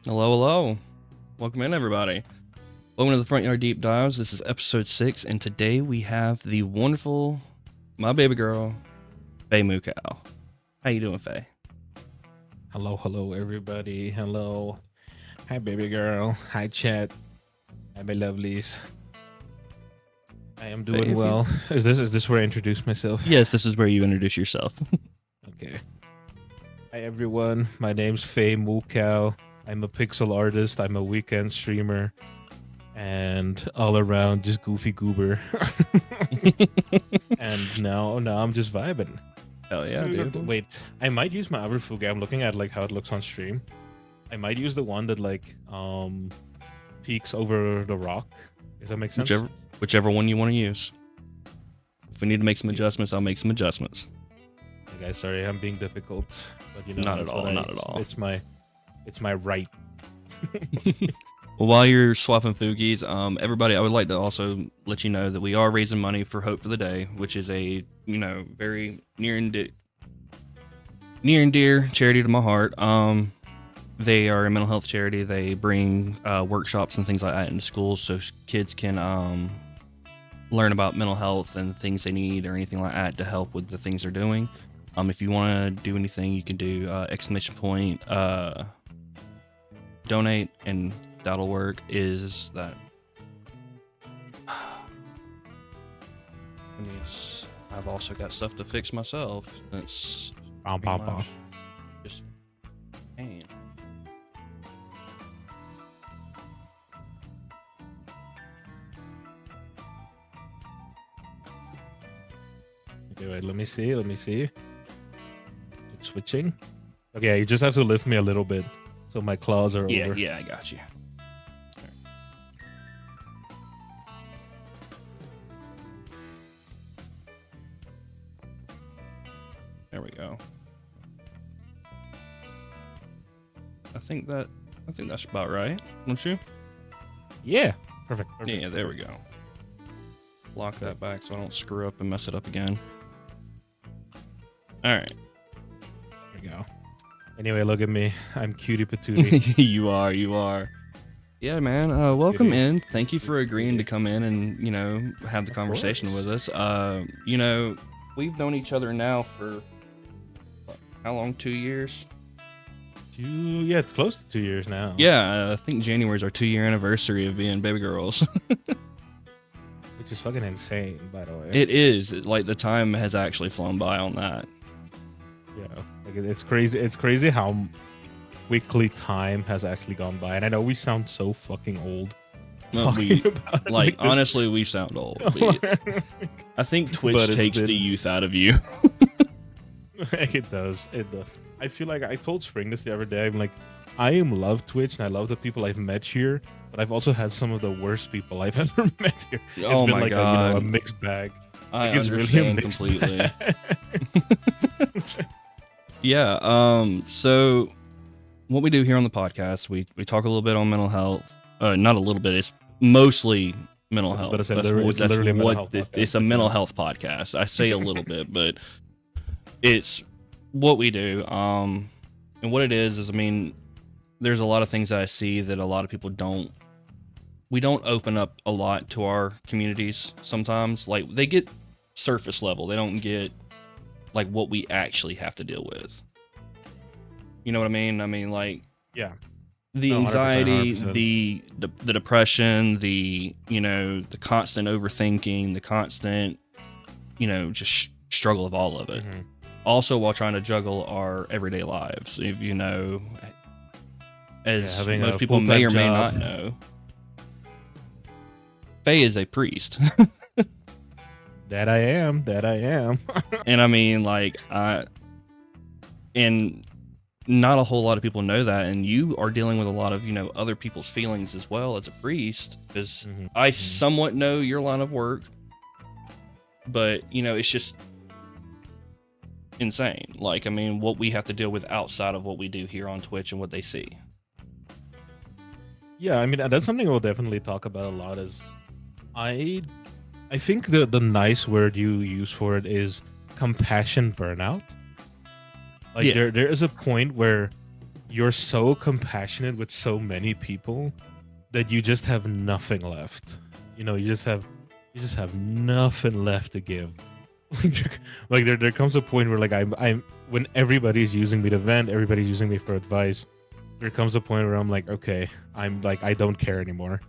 Hello, hello. Welcome in, everybody. Welcome to the Front Yard Deep Dives. This is episode 6, and today we have the wonderful, my baby girl, FeyMooCow. How you doing, Faye? Hello, everybody. Hello. Hi, baby girl. Hi, chat. Hi, my lovelies. I am doing well. Is this where I introduce myself? Yes, this is where you introduce yourself. Okay. Hi, everyone. My name's FeyMooCow. I'm a pixel artist. I'm a weekend streamer. And all around just goofy goober. And now I'm just vibing. Hell yeah, dude. Wait, I might use my other Fuga. I'm looking at like how it looks on stream. I might use the one that like peeks over the rock. If that makes sense. Whichever one you want to use. If we need to make some adjustments, I'll make some adjustments. Hey guys, sorry I'm being difficult, but you know, not at all. It's my right. Well, while you're swapping Fugies, everybody, I would like to also let you know that we are raising money for Hope for the Day, which is a, very near and dear charity to my heart. They are a mental health charity. They bring workshops and things like that into schools so kids can learn about mental health and things they need or anything like that to help with the things they're doing. If you want to do anything, you can do ! Donate, and that'll work. Is that I've also got stuff to fix myself. That's just pain. Okay, wait, let me see. It's switching. Okay, you just have to lift me a little bit so my claws are over. Yeah, I got you. There we go. I think that's about right, don't you? Yeah. Perfect. Yeah, there we go. Lock that back so I don't screw up and mess it up again. All right. There we go. Anyway, look at me. I'm cutie patootie. You are. Yeah, man. Welcome in. Thank you for agreeing to come in and, have the conversation with us. We've known each other now for how long? 2 years? Yeah, it's close to 2 years now. Yeah, I think January is our 2-year anniversary of being baby girls. Which is fucking insane, by the way. It is. Like, the time has actually flown by on that. Yeah, like it's crazy. It's crazy how quickly time has actually gone by. And I know we sound so fucking old. Well, honestly, we sound old. I think Twitch takes the youth out of you. It does. I feel like I told Spring this the other day. I'm like, I love Twitch and I love the people I've met here, but I've also had some of the worst people I've ever met here. It's oh been my like God. A mixed bag. I it's understand really a mixed completely. Bag. Yeah. So what we do here on the podcast, we talk a little bit on mental health. Not a little bit. It's mostly mental health. It's a mental health podcast. I say a little bit, but it's what we do. And what it is, I mean, there's a lot of things that I see that a lot of people don't. We don't open up a lot to our communities sometimes. Like, they get surface level. They don't get like what we actually have to deal with. You know what I mean? I mean, like, yeah, the anxiety, 100%. The depression, the constant overthinking, the constant, just struggle of all of it. Mm-hmm. Also, while trying to juggle our everyday lives, if as most people may or may not know, Faye is a priest. That I am. And I mean, like, and not a whole lot of people know that. And you are dealing with a lot of, other people's feelings as well as a priest, because I somewhat know your line of work, but, it's just insane. Like, I mean, what we have to deal with outside of what we do here on Twitch and what they see. Yeah, I mean, that's something we'll definitely talk about a lot. Is I think the nice word you use for it is compassion burnout. Like, there is a point where you're so compassionate with so many people that you just have nothing left. You just have nothing left to give. Like there comes a point where like I'm when everybody's using me to vent, everybody's using me for advice. There comes a point where I'm like, okay, I'm like I don't care anymore.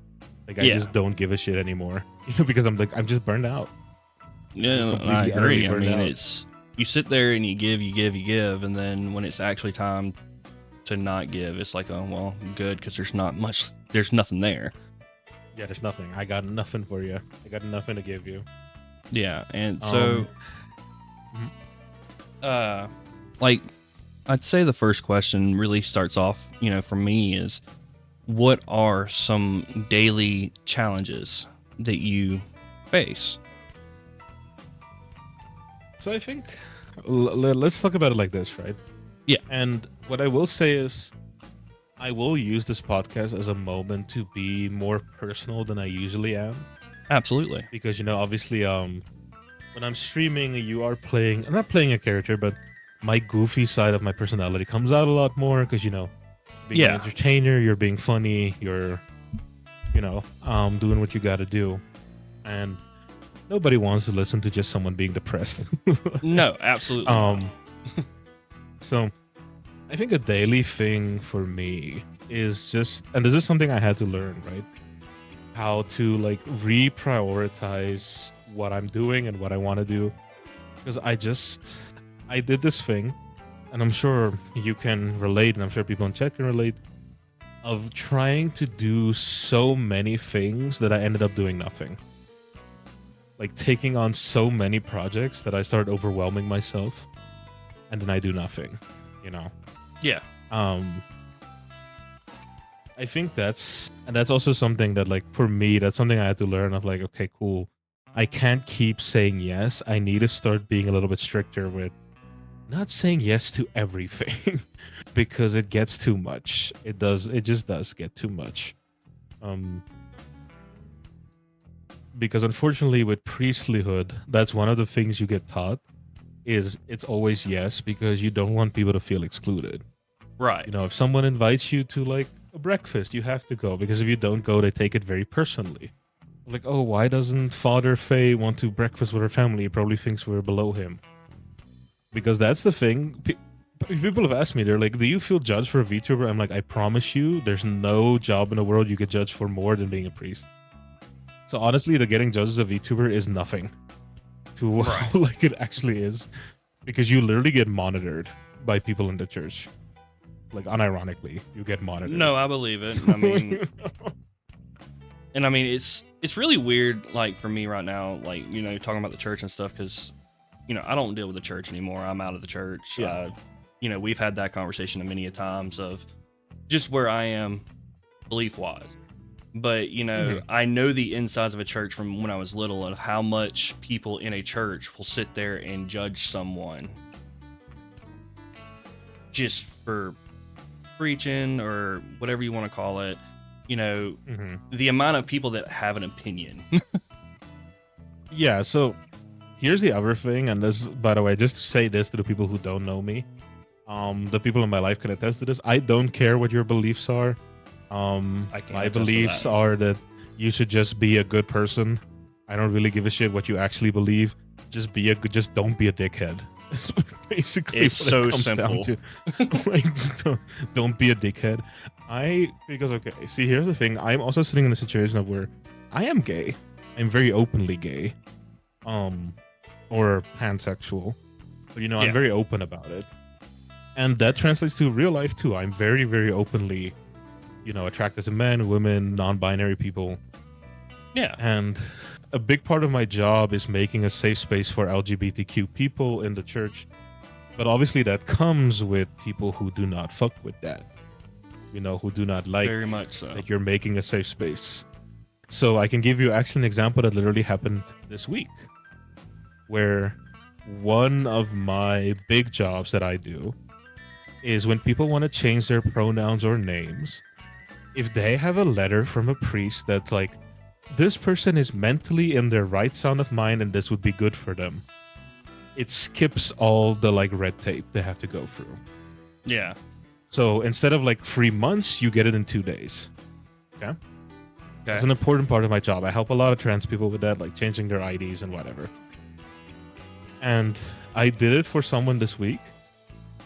Like I just don't give a shit anymore. Because I'm just burned out. Yeah, Just I completely, agree. I utterly mean, burned out. it's you sit there and you give, and then when it's actually time to not give, it's like, oh well, good, because there's nothing there. Yeah, there's nothing. I got nothing for you. I got nothing to give you. Yeah, and so, Mhm. like, I'd say the first question really starts off, for me is, what are some daily challenges that you face? So I think let's talk about it like this, right? Yeah. And what I will say is, I will use this podcast as a moment to be more personal than I usually am, Absolutely. because obviously, when I'm streaming, you are playing. I'm not playing a character, but my goofy side of my personality comes out a lot more because being an Yeah. entertainer, you're being funny, you're doing what you got to do, and nobody wants to listen to just someone being depressed. No, absolutely not. So I think a daily thing for me is just, and this is something I had to learn, right? How to like reprioritize what I'm doing and what I want to do. Because I did this thing, and I'm sure you can relate, and I'm sure people in chat can relate, of trying to do so many things that I ended up doing nothing. Like taking on so many projects that I start overwhelming myself, and then I do nothing, Yeah. I think that's also something that, like, for me, that's something I had to learn of, like, okay, cool. I can't keep saying yes. I need to start being a little bit stricter with not saying yes to everything because it gets too much. It just does get too much. Because unfortunately with priestlyhood, that's one of the things you get taught is it's always yes, because you don't want people to feel excluded. Right. If someone invites you to like a breakfast, you have to go, because if you don't go, they take it very personally. Like, oh, why doesn't Father Fey want to breakfast with her family? He probably thinks we're below him. Because that's the thing. People have asked me, they're like, do you feel judged for a VTuber? I'm like, I promise you, there's no job in the world you get judged for more than being a priest. So honestly, the getting judged as a VTuber is nothing to how like it actually is, because you literally get monitored by people in the church. Like, unironically, you get monitored. No, I believe it. I mean, and I mean, it's really weird, like, for me right now, like, talking about the church and stuff, because, I don't deal with the church anymore. I'm out of the church. Yeah. We've had that conversation many a times of just where I am belief-wise. But, I know the insides of a church from when I was little, of how much people in a church will sit there and judge someone just for preaching or whatever you want to call it. The amount of people that have an opinion. Yeah, so here's the other thing, and this, by the way, just to say this to the people who don't know me, the people in my life can attest to this. I don't care what your beliefs are. My beliefs are that you should just be a good person. I don't really give a shit what you actually believe. Just don't be a dickhead. It's basically it's what so it comes simple. down to. Like, don't be a dickhead. Because okay, see, here's the thing. I'm also sitting in a situation of where I am gay. I'm very openly gay, or pansexual. But I'm very open about it, and that translates to real life too. I'm very, very openly, attracted to men, women, non-binary people. Yeah. And a big part of my job is making a safe space for LGBTQ people in the church. But obviously that comes with people who do not fuck with that. Who do not like very much so that you're making a safe space. So I can give you actually an example that literally happened this week, where one of my big jobs that I do is when people want to change their pronouns or names, if they have a letter from a priest that's like, this person is mentally in their right sound of mind and this would be good for them, it skips all the like red tape they have to go through. Yeah. So instead of like 3 months, you get it in 2 days. Okay. That's an important part of my job. I help a lot of trans people with that, like changing their IDs and whatever. And I did it for someone this week.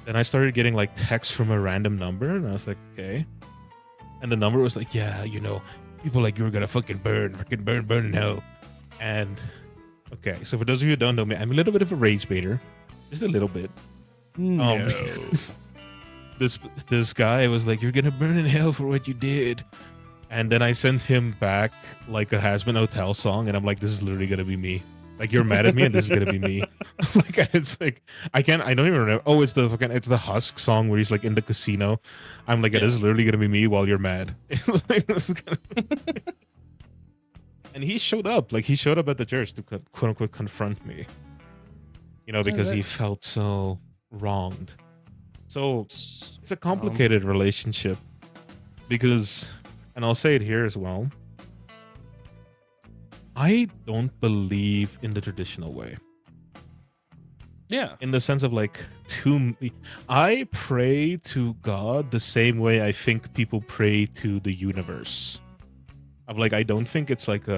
Then I started getting like texts from a random number, and I was like, okay. And the number was like, yeah, people like you are gonna fucking burn in hell. And okay, so for those of you who don't know me, I'm a little bit of a rage baiter, just a little bit. No. This guy was like, you're gonna burn in hell for what you did. And then I sent him back like a Has-Been Hotel song, and I'm like, this is literally gonna be me. Like, you're mad at me, and this is gonna be me. Like, it's like I don't even remember. Oh, it's the Husk song where he's like in the casino. I'm like, this is literally gonna be me while you're mad. And he showed up. Like, he showed up at the church to quote unquote confront me. Because he felt so wronged. So it's a complicated relationship because, and I'll say it here as well, I don't believe in the traditional way. Yeah. In the sense of like, I pray to God the same way I think people pray to the universe. Of like, I don't think it's like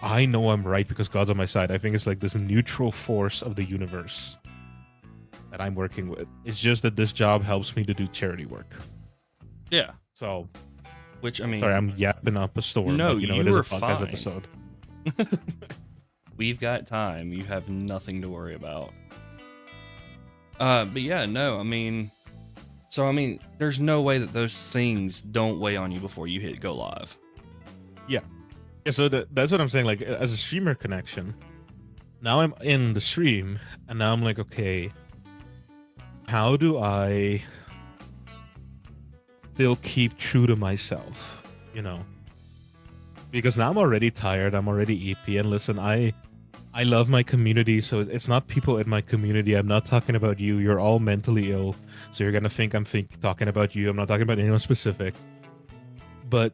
I know I'm right because God's on my side. I think it's like this neutral force of the universe that I'm working with. It's just that this job helps me to do charity work. Yeah. So, which, I mean, sorry, I'm yapping up a storm. No, but, you it is were a podcast fine. episode. We've got time. You have nothing to worry about. But yeah, no, I mean, there's no way that those things don't weigh on you before you hit go live. Yeah. So that's what I'm saying. Like, as a streamer connection, now I'm in the stream, and now I'm like, okay, how do I still keep true to myself? Because now I'm already tired. I'm already EP. And listen, I love my community, so it's not people in my community. I'm not talking about you. You're all mentally ill, so you're gonna think I'm talking about you. I'm not talking about anyone specific. But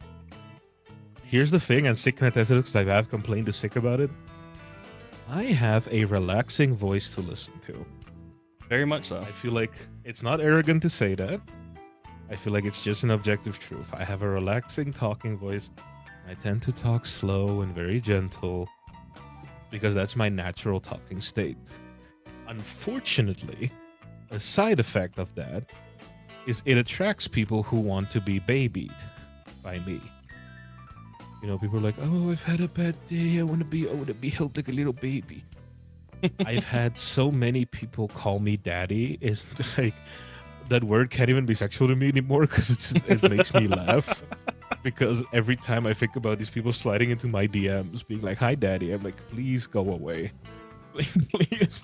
here's the thing, and Sick can attest to it because I have complained to Sick about it. I have a relaxing voice to listen to. Very much so. I feel like it's not arrogant to say that. I feel like it's just an objective truth. I have a relaxing talking voice. I tend to talk slow and very gentle because that's my natural talking state. Unfortunately, a side effect of that is it attracts people who want to be babied by me. People are like, oh, I've had a bad day. I want to be held like a little baby. I've had so many people call me daddy. Is like, that word can't even be sexual to me anymore because it makes me laugh. Because every time I think about these people sliding into my DMs being like, hi daddy, I'm like, please go away. Please.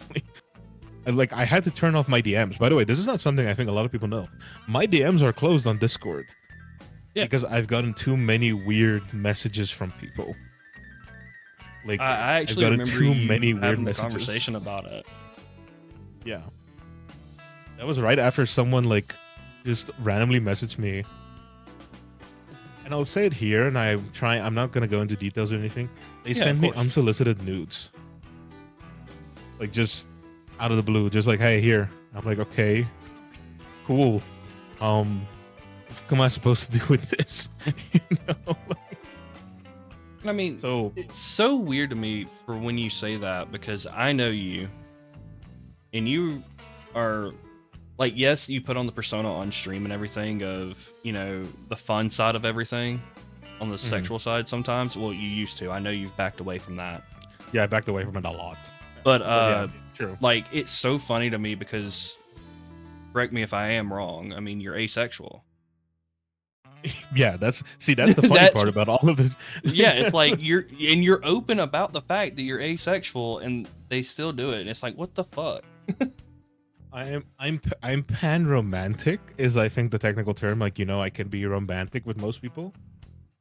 And like, I had to turn off my DMs. By the way, this is not something I think a lot of people know. My DMs are closed on Discord. Yeah. Because I've gotten too many weird messages from people. Like, I actually I've gotten remember too you many weird having messages. a conversation about it. Yeah. That was right after someone like just randomly messaged me. And I'll say it here, and I'm not gonna go into details or anything. They sent me unsolicited nudes. Like, just out of the blue, just like, hey, here. I'm like, okay, cool. What am I supposed to do with this? I mean, so it's so weird to me for when you say that, because I know you, and you are like, yes, you put on the persona on stream and everything of, the fun side of everything on the sexual side sometimes. Well, you used to. I know you've backed away from that. Yeah, I backed away from it a lot. But yeah, true. Like, it's so funny to me because, correct me if I am wrong, I mean, you're asexual. Yeah, that's the funny part about all of this. Yeah, it's like you're open about the fact that you're asexual, and they still do it. And it's like, what the fuck? I'm pan-romantic is, I think, the technical term. Like, I can be romantic with most people.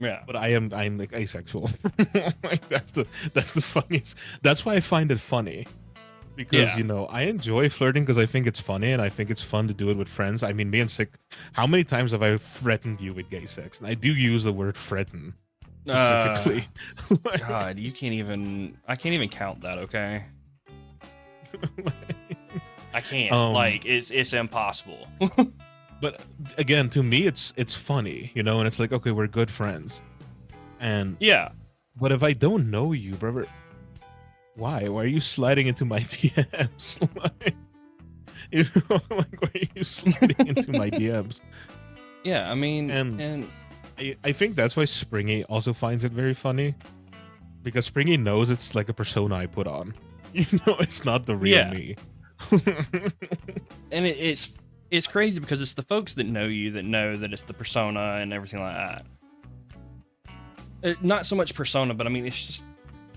Yeah, but I'm like asexual. Like, that's the funniest. That's why I find it funny. Because, I enjoy flirting because I think it's funny and I think it's fun to do it with friends. I mean, me and Sick, how many times have I threatened you with gay sex? And I do use the word threaten specifically. God, I can't even count that, okay? I can't. Like, it's impossible. But again, to me, it's funny, you know, and it's like, okay, we're good friends, and Yeah. but if I don't know you, brother, why? Why are you sliding into my DMs? Like, you know, like, why are you sliding into my DMs? Yeah, I mean, And and I think that's why Springy also finds it very funny, because Springy knows it's like a persona I put on. You know, it's not the real yeah, me. and it's crazy because it's the folks that know you that know that it's the persona and everything like that. Not so much persona, but I mean, it's just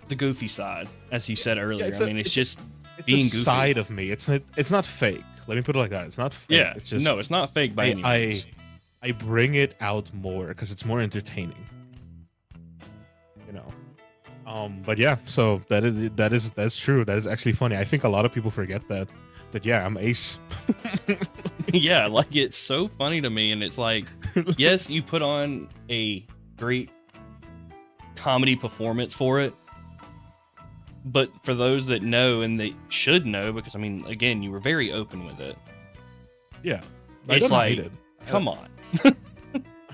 the goofy side, as you said earlier. it's I a mean, it's it's just it's a being goofy. side of me. It's not fake. Let me put it like that. It's not fake. Yeah, It's just no, it's not fake by any means. I bring it out more because it's more entertaining. You know. But yeah, so that's true. That is actually funny. I think a lot of people forget that yeah, I'm Ace. Yeah, like it's so funny to me, and it's like, yes, you put on a great comedy performance for it, but for those that know and they should know, because I mean, again, you were very open with it. Yeah. I It's don't like, hate it. come on,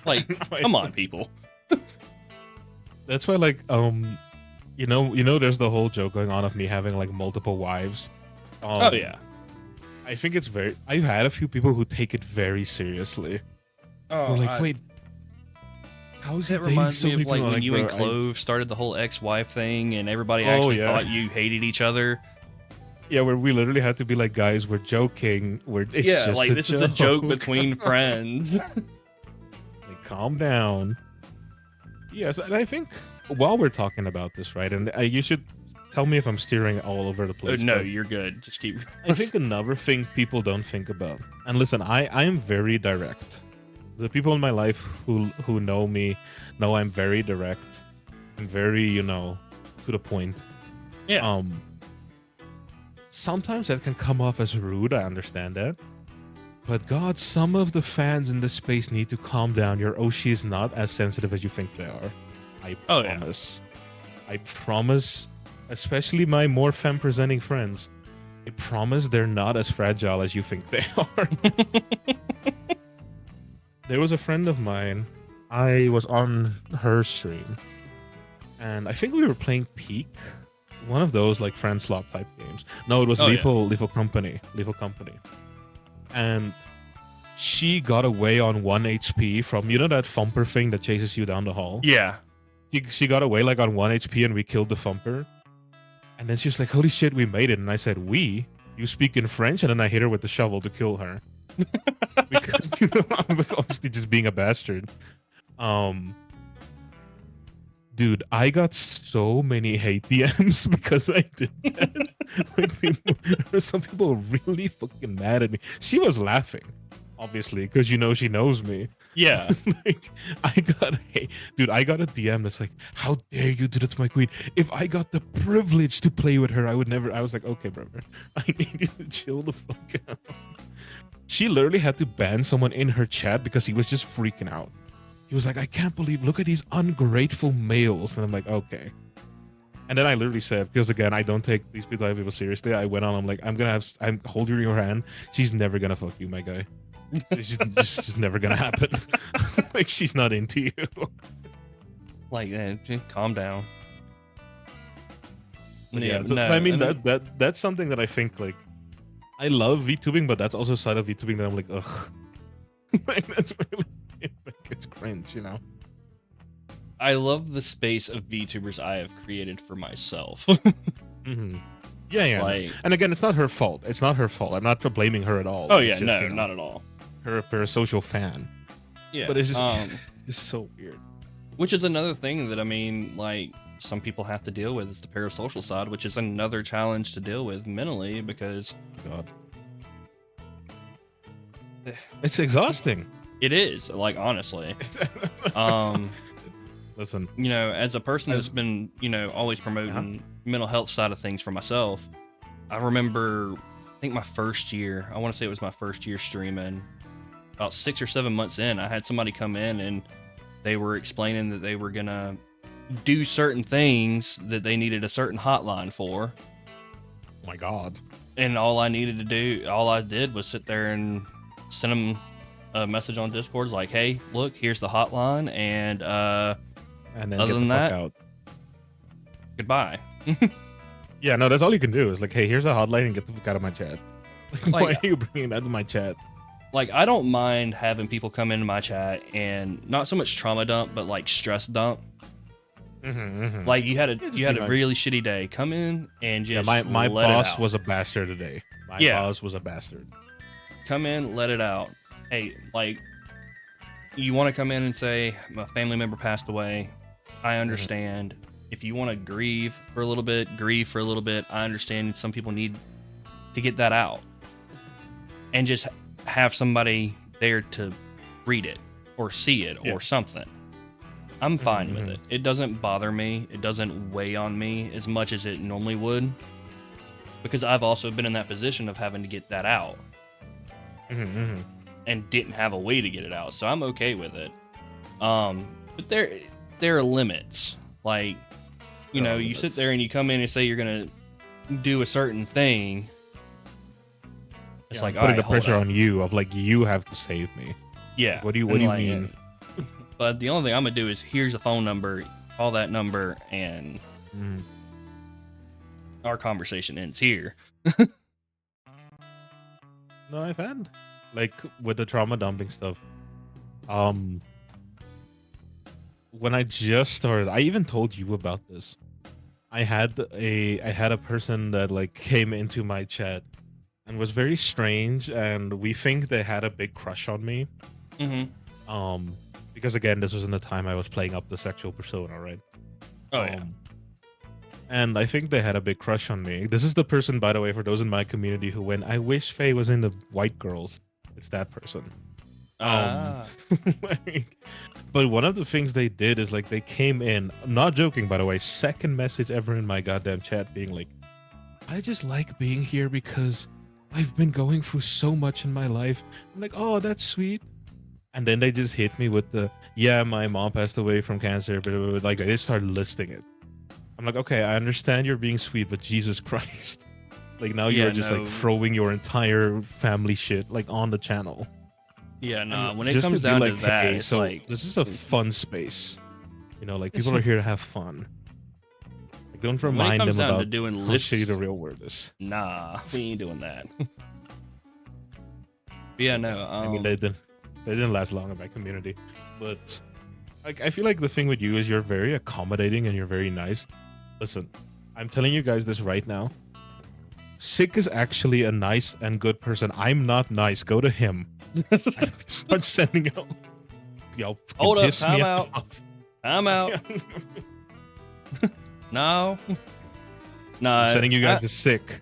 like, come on, people. That's why, like, you know, there's the whole joke going on of me having like multiple wives. Oh yeah. I think it's very. I've had a few people who take it very seriously. Oh, We're like, wait, how is that it dating reminds so me of many like people? when you and bro, Clove started the whole ex-wife thing, and everybody Oh, actually yeah. thought you hated each other. yeah, where we literally had to be like, guys, we're joking. It's Yeah, just like a this joke. is a joke between friends. Like, calm down. Yes, and I think while we're talking about this, right, and you should tell me if I'm steering all over the place. No, but you're good. Just keep. I think another thing people don't think about, and listen, I am very direct. The people in my life who know me know I'm very direct and very, you know, to the point. Yeah. Sometimes that can come off as rude. I understand that. But God, some of the fans in this space need to calm down. Your Oshi is not as sensitive as you think they are. I Oh, yeah. promise. I promise, especially my more femme presenting friends. I promise they're not as fragile as you think they are. There was a friend of mine. I was on her stream, and I think we were playing Peak, one of those like friend slot type games. No, it was Oh, yeah. Lethal Company. And she got away on 1 HP from, you know, that thumper thing that chases you down the hall. Yeah. She got away like on 1 HP, and we killed the thumper. And then she was like, "Holy shit, we made it!" And I said, "We? You speak in French?" And then I hit her with the shovel to kill her. Because, you know, I'm like, obviously just being a bastard. Dude, I got so many hate DMs because I did that. Like, some people were really fucking mad at me. She was laughing, obviously, because, you know, she knows me. Yeah. Like, I got a DM that's like, "How dare you do that to my queen? If I got the privilege to play with her, I would never." I was like, "Okay, brother, I need you to chill the fuck out." She literally had to ban someone in her chat because he was just freaking out. He was like, "I can't believe, look at these ungrateful males." And I'm like, okay. And then I literally said, because again, I don't take these people seriously. I went on, I'm like, I'm holding your hand. She's never gonna fuck you, my guy. It's just never gonna happen. Like, she's not into you. Like, just calm down. Yeah, so, no, I mean, that's something that I think, like, I love VTubing, but that's also a side of VTubing that I'm like, ugh. Like, that's really, it's cringe, you know? I love the space of VTubers I have created for myself. Mm-hmm. Yeah. Like, and again, it's not her fault. It's not her fault. I'm not blaming her at all. oh It's yeah, just, no, you know, not at all. her a parasocial fan. Yeah, But it's just it's so weird. which is another thing that I mean, like, some people have to deal with is the parasocial side, which is another challenge to deal with mentally because God, it's exhausting. it is, like, honestly. Listen, You know, as a person that's been, you know, always promoting mental health side of things for myself, I remember, I think my first year, I want to say it was my first year streaming, about 6 or 7 months in, I had somebody come in and they were explaining that they were gonna do certain things that they needed a certain hotline for. oh my God. And all I did was sit there and send them a message on Discord is like, hey, look, here's the hotline, and And then other get than the fuck that, out. goodbye. Yeah, no, that's all you can do. Is like, hey, here's a hotline and get the fuck out of my chat. Why Like, are you bringing that to my chat? like I don't mind having people come into my chat and not so much trauma dump, but like stress dump. Like you had a Yeah, just you had be a like, really shitty day. Come in and yeah, just my let it boss out. was a bastard today. My Yeah. boss was a bastard. Come in, let it out. Hey, like you want to come in and say my family member passed away. I understand. If you want to grieve for a little bit, grieve for a little bit. I understand some people need to get that out. And just have somebody there to read it or see it or something. I'm fine with it. It doesn't bother me. It doesn't weigh on me as much as it normally would. Because I've also been in that position of having to get that out. And didn't have a way to get it out. So I'm okay with it. But there are limits. Like, you know, you sit there and you come in and say you're going to do a certain thing. It's like, putting all right, the pressure hold on you of like, you have to save me. Yeah. Like, what do you like, mean? But the only thing I'm gonna do is here's the phone number, call that number, and our conversation ends here. No, I've had like with the trauma dumping stuff. When I just started, I even told you about this. I had a person that like came into my chat and was very strange, and we think they had a big crush on me. Because again, this was in the time I was playing up the sexual persona, right? Oh yeah. And I think they had a big crush on me. This is the person, by the way, for those in my community who went, I wish Faye was in the White Girls. It's that person. But one of the things they did is like they came in, not joking, by the way, second message ever in my goddamn chat being like, I just like being here because I've been going through so much in my life. I'm like, oh, that's sweet. And then they just hit me with the, yeah, my mom passed away from cancer, but like they just started listing it. I'm like, okay, I understand you're being sweet, but Jesus Christ. Like now you're just like throwing your entire family shit like on the channel. Yeah, no, when it just comes to be down like, to that, hey, it's so like this is a fun space. You know, like people are here to have fun. Like, don't remind them about how shitty the real world is. Nah, we ain't doing that. Yeah, no. I mean, they didn't last long in my community, but like I feel like the thing with you is you're very accommodating and you're very nice. Listen, I'm telling you guys this right now. Sick is actually a nice and good person. I'm not nice. Go to him. Start sending out. Y'all hold up, piss me off. I'm out. No. I'm sending you guys to Sick.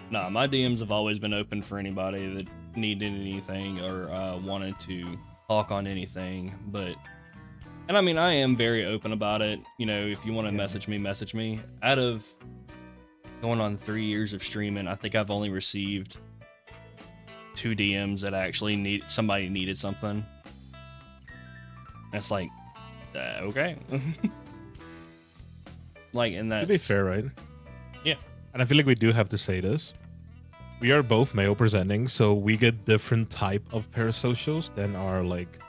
Nah, my DMs have always been open for anybody that needed anything or wanted to talk on anything. And I mean, I am very open about it. You know, if you want to message me. Out of going on 3 years of streaming, I think I've only received 2 DMs that actually somebody needed something. That's like, okay. Like, and that to be fair, right? Yeah. And I feel like we do have to say this. We are both male presenting, so we get different type of parasocials than our like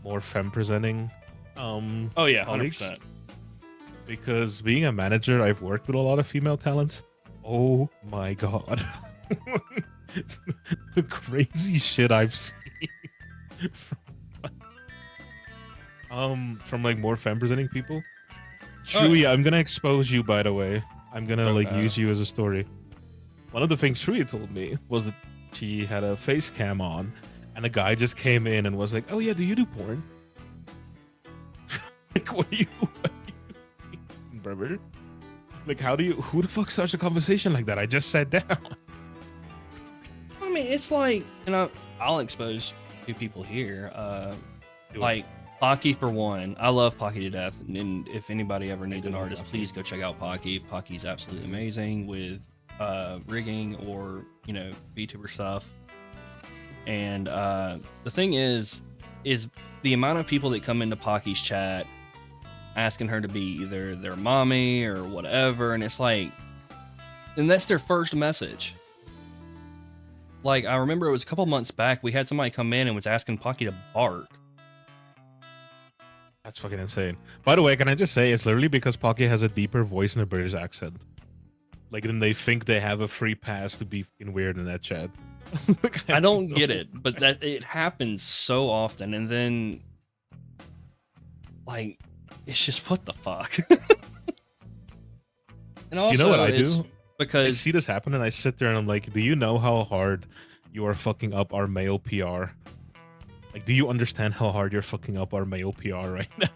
more femme presenting oh yeah, 100%. Because being a manager, I've worked with a lot of female talents. Oh my god. The crazy shit I've seen from like more femme presenting people. Chewy, I'm gonna expose you, by the way. I'm gonna like use you as a story. One of the things Chewy told me was that she had a face cam on and a guy just came in and was like, oh yeah, do you do porn? Like, what are you brother? Like, who the fuck starts a conversation like that? I just sat down. I mean, it's like, and I'll expose 2 people here. Like Pocky for one. I love Pocky to death, and if anybody ever needs an artist, please go check out Pocky. Pocky's absolutely amazing with rigging or VTuber stuff. And the thing is the amount of people that come into Pocky's chat asking her to be either their mommy or whatever, and it's like, and that's their first message. Like, I remember it was a couple months back, we had somebody come in and was asking Pocky to bark. That's fucking insane. By the way, can I just say it's literally because Pocky has a deeper voice and a British accent. Like, then they think they have a free pass to be fucking weird in that chat. Like, I don't get it, but that it happens so often, and then like it's just what the fuck. And also, you know what I do? Because I see this happen and I sit there and I'm like, do you know how hard you are fucking up our male PR? Like, do you understand how hard you're fucking up our male PR right now?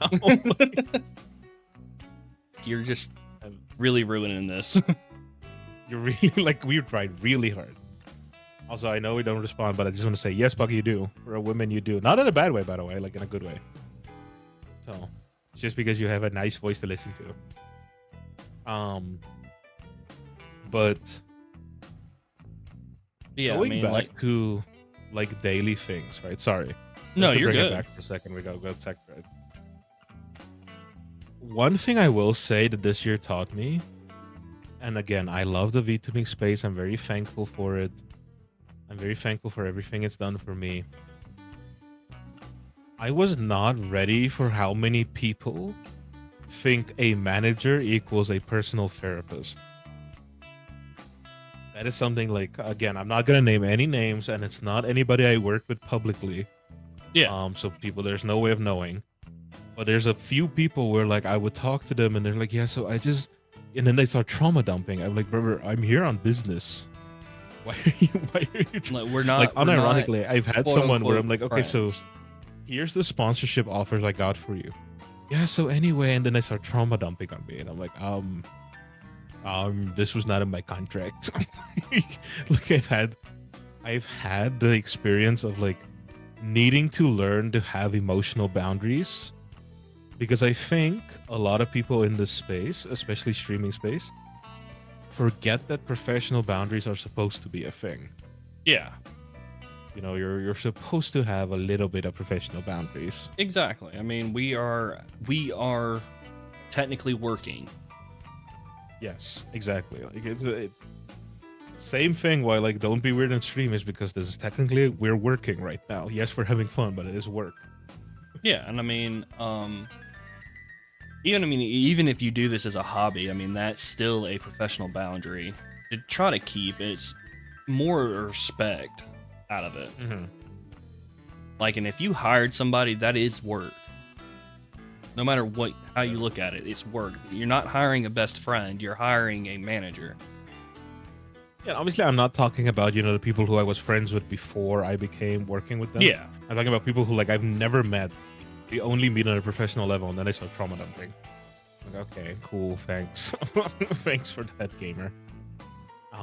you're just really ruining this. You're really, like, we tried really hard. Also, I know we don't respond, but I just want to say, yes, Bucky, you do. For a woman, you do. Not in a bad way, by the way, like in a good way. So, it's just because you have a nice voice to listen to. But Yeah, going I mean, back to like daily things, right? Sorry. No, Just to you're bring it good. back for a second. We gotta go tech thread. One thing I will say that this year taught me, and again, I love the VTubing space. I'm very thankful for it. I'm very thankful for everything it's done for me. I was not ready for how many people think a manager equals a personal therapist. That is something like, again, I'm not gonna name any names, and it's not anybody I work with publicly. Yeah. So people, there's no way of knowing. But there's a few people where like I would talk to them, and they're like, yeah, so I just, and then they start trauma dumping. I'm like, brother, I'm here on business. Why are you? Like, we're not. Like, unironically, I've had quote, someone where unquote, I'm like, okay, so friends. here's the sponsorship offers I got for you. Yeah, so anyway, and then they start trauma dumping on me, and I'm like, this was not in my contract. Like, I've had the experience of like needing to learn to have emotional boundaries, because I think a lot of people in this space, especially streaming space, forget that professional boundaries are supposed to be a thing. Yeah. You know, you're supposed to have a little bit of professional boundaries. Exactly. I mean, we are technically working. Yes, exactly. Like same thing. Why like don't be weird in stream is because this is technically we're working right now. Yes, we're having fun, but it is work. Yeah, and I mean, even if you do this as a hobby, I mean that's still a professional boundary to try to keep. It's more respect out of it. Mm-hmm. Like, and if you hired somebody, that is work. No matter how you look at it, it's work. You're not hiring a best friend. You're hiring a manager. Yeah, obviously, I'm not talking about the people who I was friends with before I became working with them. Yeah. I'm talking about people who like I've never met. We only meet on a professional level, and then they start trauma dumping. Like, okay, cool, thanks, thanks for that, gamer.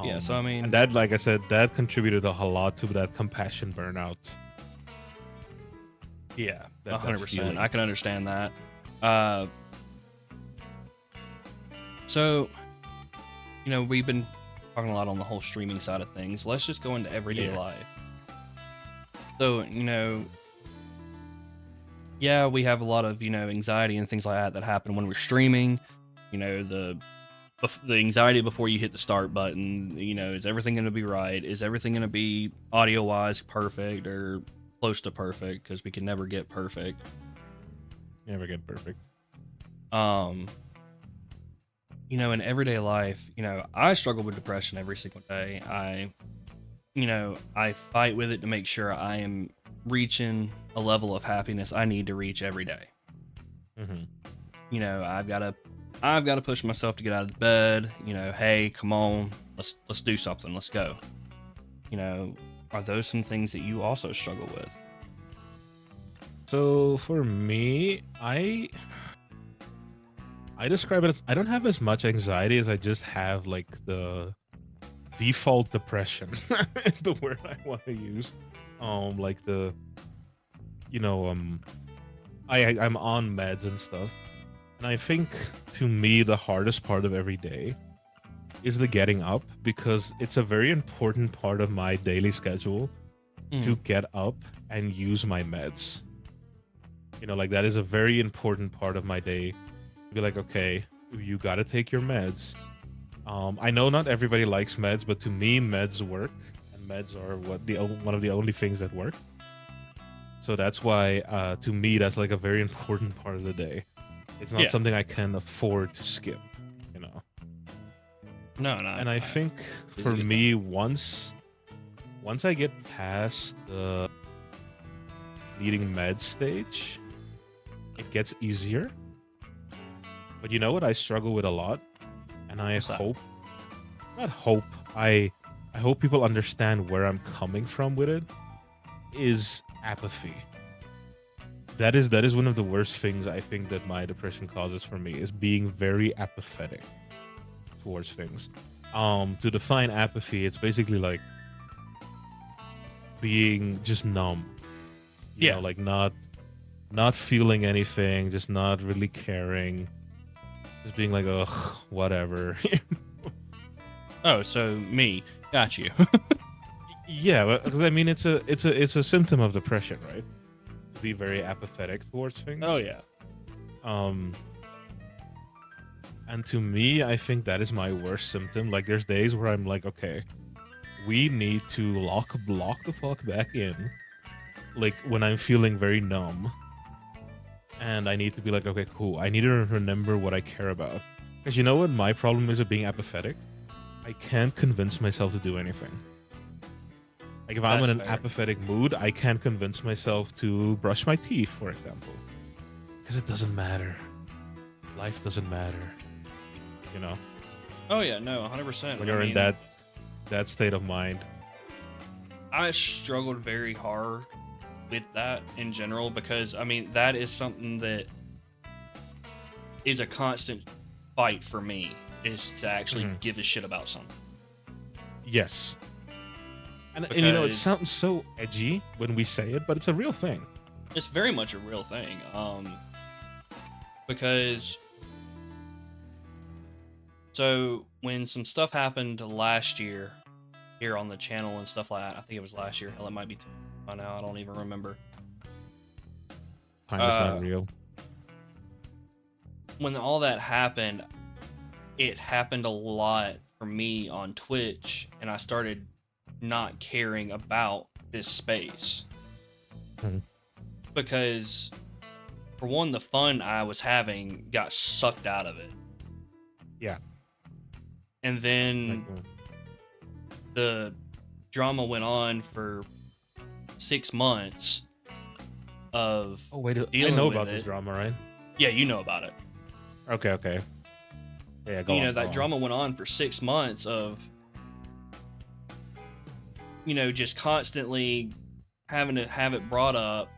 Yeah, so I mean, and that, like I said, that contributed a lot to that compassion burnout. Yeah, that 100%. I can understand that. So, we've been talking a lot on the whole streaming side of things. Let's just go into everyday life. So, yeah, we have a lot of, anxiety and things like that happen when we're streaming. The anxiety before you hit the start button, is everything going to be right? Is everything going to be audio-wise perfect or close to perfect? Because we can never get perfect. Never get perfect. In everyday life, I struggle with depression every single day. I fight with it to make sure I am reaching a level of happiness I need to reach every day. Mm-hmm. I've got to push myself to get out of bed. Hey, come on, let's do something. Let's go. Are those some things that you also struggle with? So for me, I describe it as I don't have as much anxiety as I just have like the default depression is the word I want to use. Like the I'm on meds and stuff. And I think to me the hardest part of every day is the getting up, because it's a very important part of my daily schedule to get up and use my meds. Like that is a very important part of my day. To be like, okay, you got to take your meds. I know not everybody likes meds, but to me, meds work, and meds are one of the only things that work. So that's why, to me, that's like a very important part of the day. It's not Yeah. something I can afford to skip, you know. No, And I think it's for a good me, once I get past the needing med stage, it gets easier. But you know what I struggle with a lot, and I What's that? I hope people understand where I'm coming from with it, is apathy. That is one of the worst things I think that my depression causes for me, is being very apathetic towards things. To define apathy, it's basically like being just numb. You Yeah. know, like not feeling anything, just not really caring. Just being like, ugh, whatever. Oh, so me. Got you. Yeah, but I mean, it's a symptom of depression, right? To be very apathetic towards things. Oh yeah. And to me, I think that is my worst symptom. Like, there's days where I'm like, okay, we need to lock the fuck back in. Like, when I'm feeling very numb, and I need to be like, okay, cool. I need to remember what I care about. Because you know what my problem is with being apathetic? I can't convince myself to do anything. Like, if I'm That's in an fair. apathetic mood, I can't convince myself to brush my teeth, for example. Because it doesn't matter. Life doesn't matter. You know? Oh yeah. No, 100%. When you're in that state of mind. I struggled very hard with that in general because I mean that is something that is a constant fight for me, is to actually Mhm. give a shit about something. Yes. And you know, it Because- sounds so edgy when we say it, but it's a real thing. It's very much a real thing. Because so when some stuff happened last year here on the channel and stuff like that, I think it was last year. Hell, it might be by now. I don't even remember. Time is Uh, not real. When all that happened, it happened a lot for me on Twitch, and I started not caring about this space. Mhm. Because, for one, the fun I was having got sucked out of it. Yeah. And then Like, the drama went on for 6 months of oh wait, I dealing know with about it. this drama, right? Yeah, you know about it. Okay. Yeah, go You on. know, that go on. drama went on for 6 months of, you know, just constantly having to have it brought up.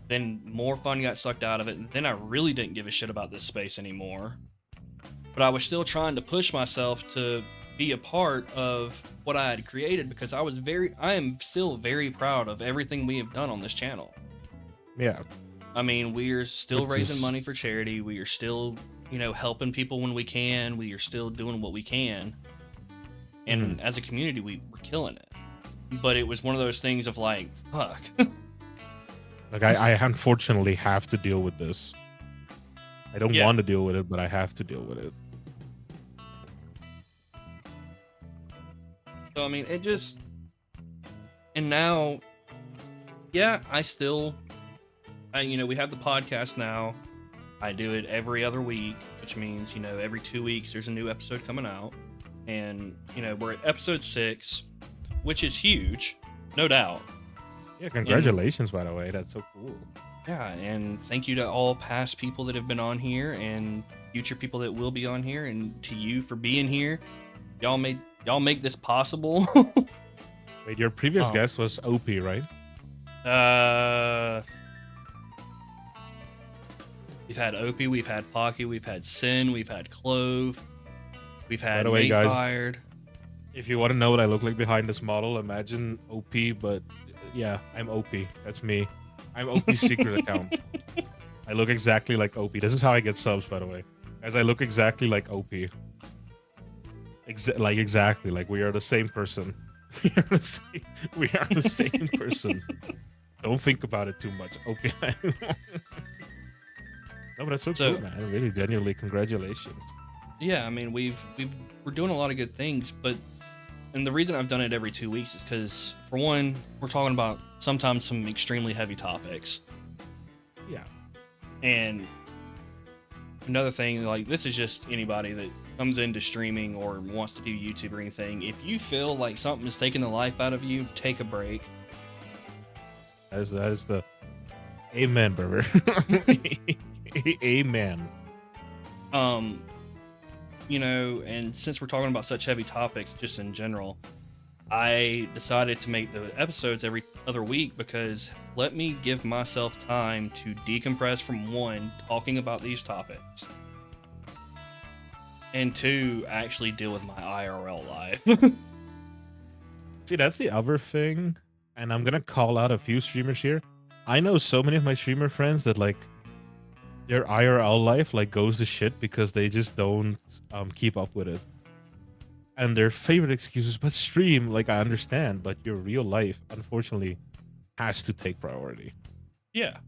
Then more fun got sucked out of it. And then I really didn't give a shit about this space anymore. But I was still trying to push myself to be a part of what I had created because I am still very proud of everything we have done on this channel. Yeah. I mean, we are still Which raising is- money for charity. We are still, you know, helping people when we can. We are still doing what we can. And as a community, we're killing it. But it was one of those things of like, fuck. Like, I unfortunately have to deal with this. I don't Yeah. want to deal with it, but I have to deal with it. So, I mean, it just. And now, yeah, you know, we have the podcast now. I do it every other week, which means, you know, every 2 weeks there's a new episode coming out. And, you know, we're at episode 6, which is huge, no doubt. Yeah, congratulations, by the way. That's so cool. Yeah, and thank you to all past people that have been on here and future people that will be on here, and to you for being here. Y'all make this possible. Wait, your previous Oh. guest was OP, right? We've had Opie, we've had Pocky, we've had Sin, we've had Clove, we've had the way, guys- Mayfired. If you want to know what I look like behind this model, imagine OP, but yeah, I'm OP. That's me. I'm OP's secret account. I look exactly like OP. This is how I get subs, by the way. As I look exactly like OP. Exactly. Like, we are the same person. We are the same person. Don't think about it too much. OP. No, but that's so So- cool, man. Really, genuinely, congratulations. Yeah, I mean we're doing a lot of good things, but And the reason I've done it every 2 weeks is because, for one, we're talking about sometimes some extremely heavy topics. Yeah. And another thing, like, this is just anybody that comes into streaming or wants to do YouTube or anything. If you feel like something is taking the life out of you, take a break. That is the amen, brother. Amen. You know, and since we're talking about such heavy topics just in general, I decided to make the episodes every other week because let me give myself time to decompress from one, talking about these topics, and two, actually deal with my IRL life. See, that's the other thing, and I'm gonna call out a few streamers here. I know so many of my streamer friends that like their IRL life like goes to shit because they just don't keep up with it. And their favorite excuses, but stream, like I understand, but your real life, unfortunately, has to take priority. Yeah.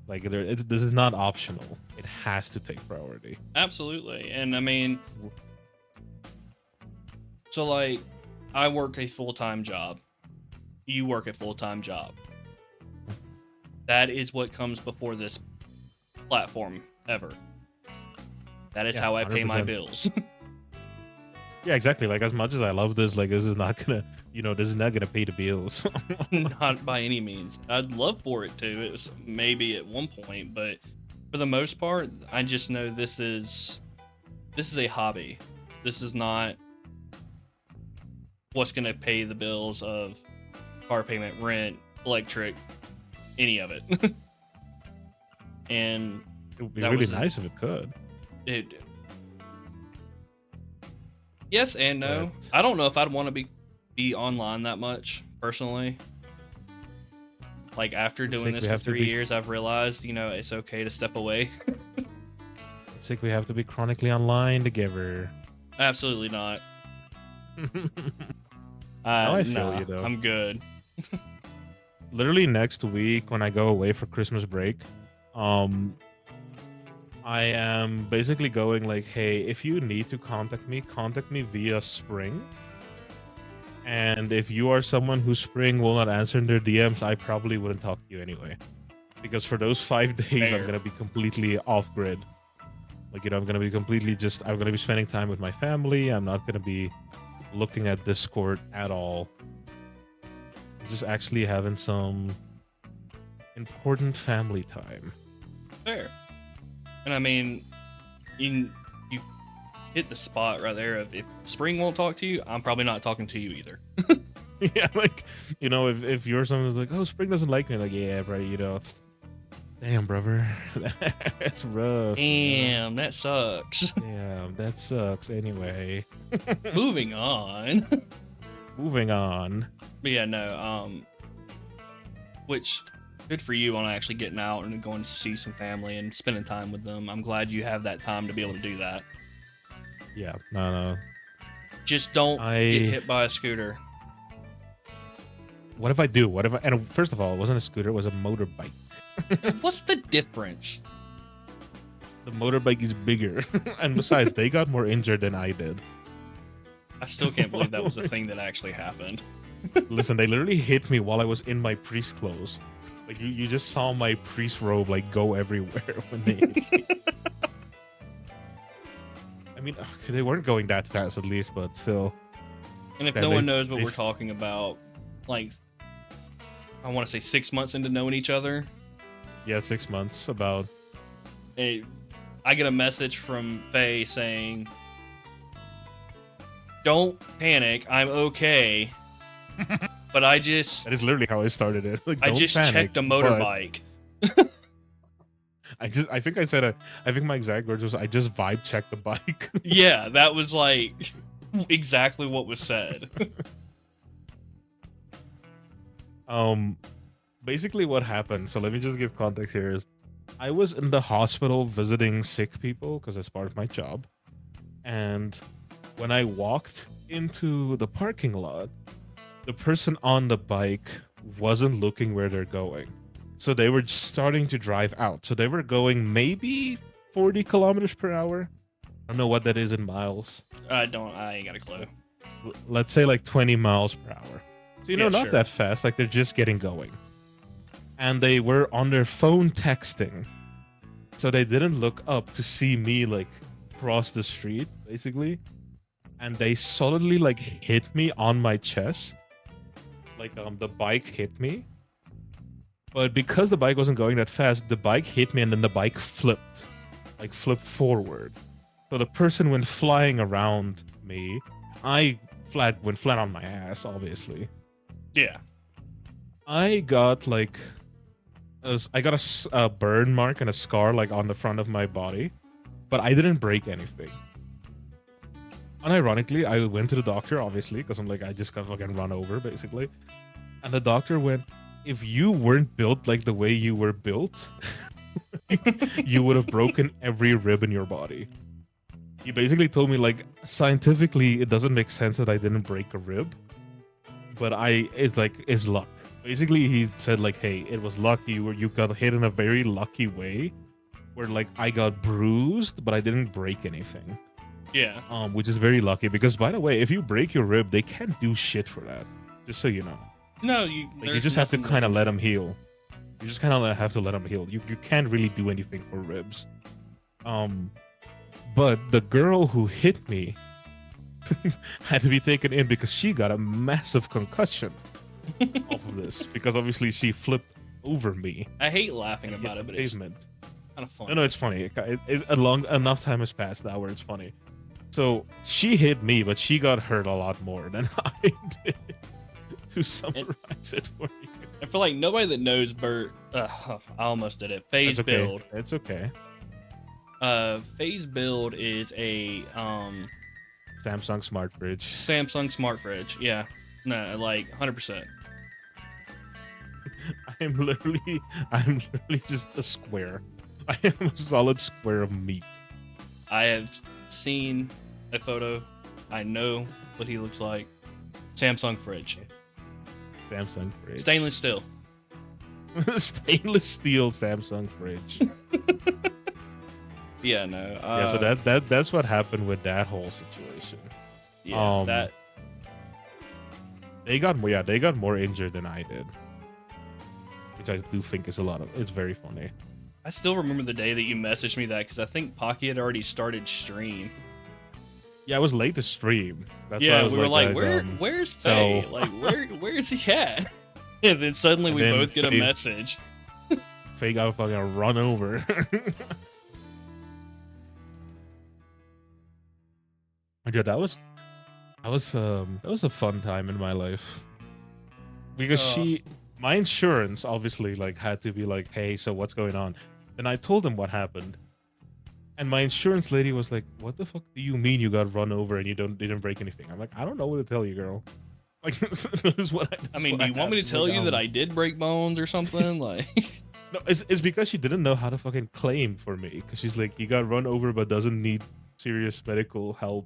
Like this is not optional. It has to take priority. Absolutely. And I mean, so like, I work a full-time job. You work a full-time job. That is what comes before this platform ever. That is how I pay my 100%. bills. Yeah, exactly. Like as much as I love this, like this is not gonna, this is not gonna pay the bills. Not by any means. I'd love for it to. It was maybe at one point, but for the most part, I just know this is a hobby. This is not what's gonna pay the bills of car payment, rent, electric, any of it. And It would be really nice if it could. Yes and no. But I don't know if I'd want to be online that much personally. Like after doing this for 3 years, I've realized, it's okay to step away. It's like we have to be chronically online together. Absolutely not. I feel you though. I'm good. Literally next week when I go away for Christmas break, I am basically going like, hey, if you need to contact me via Spring. And if you are someone who Spring will not answer in their DMs, I probably wouldn't talk to you anyway. Because for those 5 days, I'm going to be completely off grid. Like, I'm going to be I'm going to be spending time with my family. I'm not going to be looking at Discord at all. Just actually having some important family time. Fair. And I mean, you hit the spot right there of if Spring won't talk to you, I'm probably not talking to you either. Yeah, like, if you're someone who's like, oh, Spring doesn't like me, like, yeah, bro, damn, brother. That's rough. Damn, that sucks. Damn, that sucks anyway. Moving on. Moving on. But yeah, no, which, good for you on actually getting out and going to see some family and spending time with them. I'm glad you have that time to be able to do that. Yeah, no. Just don't get hit by a scooter. What if I do? And first of all, it wasn't a scooter, it was a motorbike. What's the difference? The motorbike is bigger. And besides, they got more injured than I did. I still can't believe that was a thing that actually happened. Listen, they literally hit me while I was in my priest clothes. Like, you just saw my priest robe, like, go everywhere when they hit me. I mean, they weren't going that fast, at least, but still. And if no one knows what we're talking about, like, I want to say 6 months into knowing each other. Yeah, 6 months, about. I get a message from Faye saying, don't panic, I'm okay. But I just... That is literally how I started it. Like, I just checked a motorbike. I think my exact words was, I just vibe checked the bike. Yeah, that was like exactly what was said. Basically what happened, so let me just give context here, is I was in the hospital visiting sick people because that's part of my job. And when I walked into the parking lot, the person on the bike wasn't looking where they're going. So they were just starting to drive out. So they were going maybe 40 kilometers per hour. I don't know what that is in miles. I ain't got a clue. let's say like 20 miles per hour. So Yeah, not sure. that fast. Like they're just getting going, and they were on their phone texting, so they didn't look up to see me like cross the street, basically. And they solidly like hit me on my chest. Like the bike hit me, but because the bike wasn't going that fast, the bike hit me and then the bike flipped forward. So the person went flying around me. I went flat on my ass, obviously. Yeah. I got like a burn mark and a scar like on the front of my body, but I didn't break anything. Unironically, I went to the doctor, obviously, because I'm like, I just got fucking run over, basically. And the doctor went, if you weren't built like the way you were built, you would have broken every rib in your body. He basically told me, like, scientifically, it doesn't make sense that I didn't break a rib, but it's luck. Basically, he said, like, hey, it was lucky. You got hit in a very lucky way, where, like, I got bruised, but I didn't break anything. Yeah. Which is very lucky, because, by the way, if you break your rib, they can't do shit for that. Just so you know. No, you just have to kind of let them heal. You just kind of have to let them heal. You can't really do anything for ribs. But the girl who hit me had to be taken in because she got a massive concussion off of this. Because obviously she flipped over me. I hate laughing about it, but it's kind of funny. No, it's funny. Enough time has passed now where it's funny. So she hit me, but she got hurt a lot more than I did. To summarize it for you. I feel like nobody that knows Bert. I almost did it. Phase Build. It's okay. Phase Build is a Samsung smart fridge. Samsung smart fridge. Yeah. No, like 100%. I'm literally just a square. I am a solid square of meat. I have seen a photo. I know what he looks like. Samsung fridge. Samsung fridge. Stainless steel. Stainless steel Samsung fridge. Yeah, no. Yeah, so that's what happened with that whole situation. Yeah, they got more injured than I did, which I do think is it's very funny. I still remember the day that you messaged me that because I think Pocky had already started stream. Yeah, I was late to stream. That's why I was we were like, where's Faye? So... like, where is he at? And then suddenly we both get a message. Faye got fucking run over. Yeah, that was a fun time in my life. Because my insurance obviously like had to be like, hey, so what's going on? And I told him what happened. And my insurance lady was like, what the fuck do you mean you got run over and you didn't break anything? I'm like, I don't know what to tell you, girl. Like, this is what I mean, do you want me to tell you that I did break bones or something? Like, no, it's because she didn't know how to fucking claim for me. Because she's like, he got run over but doesn't need serious medical help.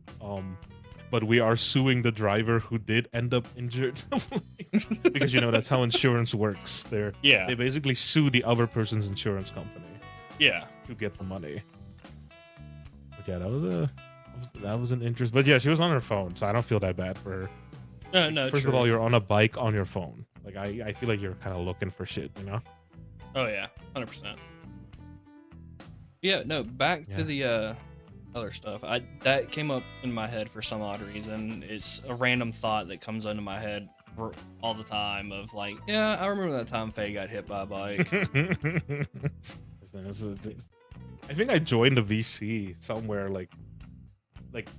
But we are suing the driver who did end up injured. Because, that's how insurance works. They basically sue the other person's insurance company. Yeah. To get the money. But yeah, that was an interest. But yeah, she was on her phone, so I don't feel that bad for her. No. First of all, you're on a bike on your phone. Like I feel like you're kind of looking for shit, Oh yeah, 100%. Yeah, no. Back to the other stuff. That came up in my head for some odd reason. It's a random thought that comes into my head all the time. Of like, yeah, I remember that time Faye got hit by a bike. I think I joined a VC somewhere like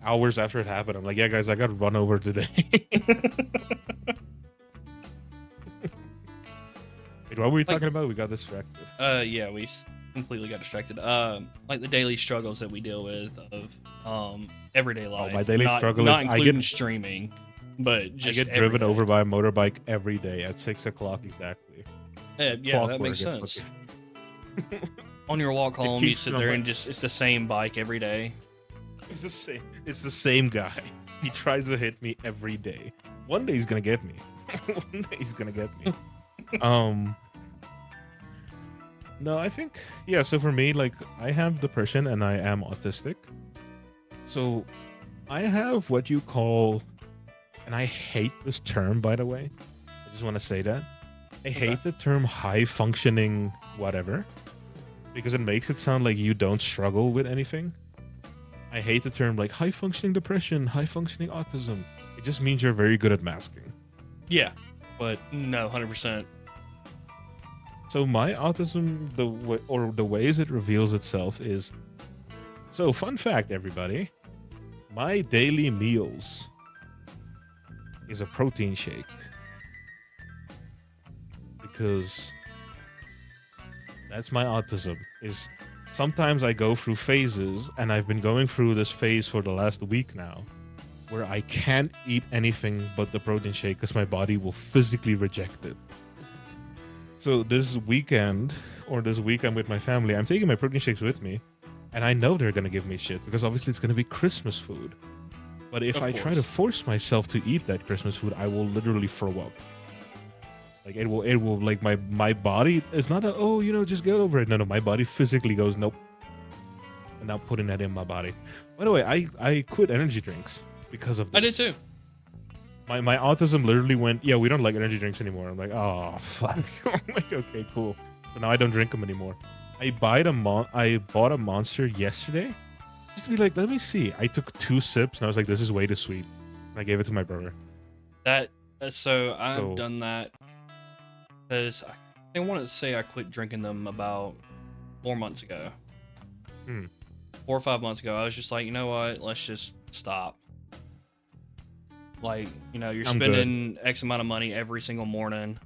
hours after it happened. I'm like, yeah, guys, I got run over today. Wait, what were we talking about? We got distracted. Yeah, we completely got distracted. Like the daily struggles that we deal with of everyday life. My daily struggle not is including streaming, but just I get driven over by a motorbike every day at 6 o'clock exactly. Yeah, that makes sense. On your walk home, you sit there and it's the same bike every day. It's the same guy. He tries to hit me every day. One day he's gonna get me. One day he's gonna get me. No, I think so for me, like, I have depression and I am autistic. So I have what you call and I hate this term, by the way. I just want to say that. I hate the term high functioning whatever because it makes it sound like you don't struggle with anything. I hate the term like high functioning depression, high functioning autism. It just means you're very good at masking. Yeah. But no, 100%. So my autism, the ways it reveals itself is. So fun fact, everybody. My daily meals is a protein shake because that's my autism. Is sometimes I go through phases, and I've been going through this phase for the last week now, where I can't eat anything but the protein shake because my body will physically reject it. So this weekend, or this week I'm with my family, I'm taking my protein shakes with me, and I know they're gonna give me shit because obviously it's gonna be Christmas food. But if I try to force myself to eat that Christmas food, I will literally throw up. Like it will like my body is not just get over it. No, my body physically goes, nope. I'm not putting that in my body. By the way, I quit energy drinks because of this. I did too. My autism literally went, yeah, we don't like energy drinks anymore. I'm like, oh, fuck. I'm like, okay, cool. So now I don't drink them anymore. I bought a Monster yesterday just to be like, let me see. I took 2 sips and I was like, this is way too sweet. And I gave it to my brother. So I've done that because I want to say I quit drinking them about 4 months ago. 4 or 5 months ago. I was just like, you know what? Let's just stop. Like, you're spending X amount of money every single morning.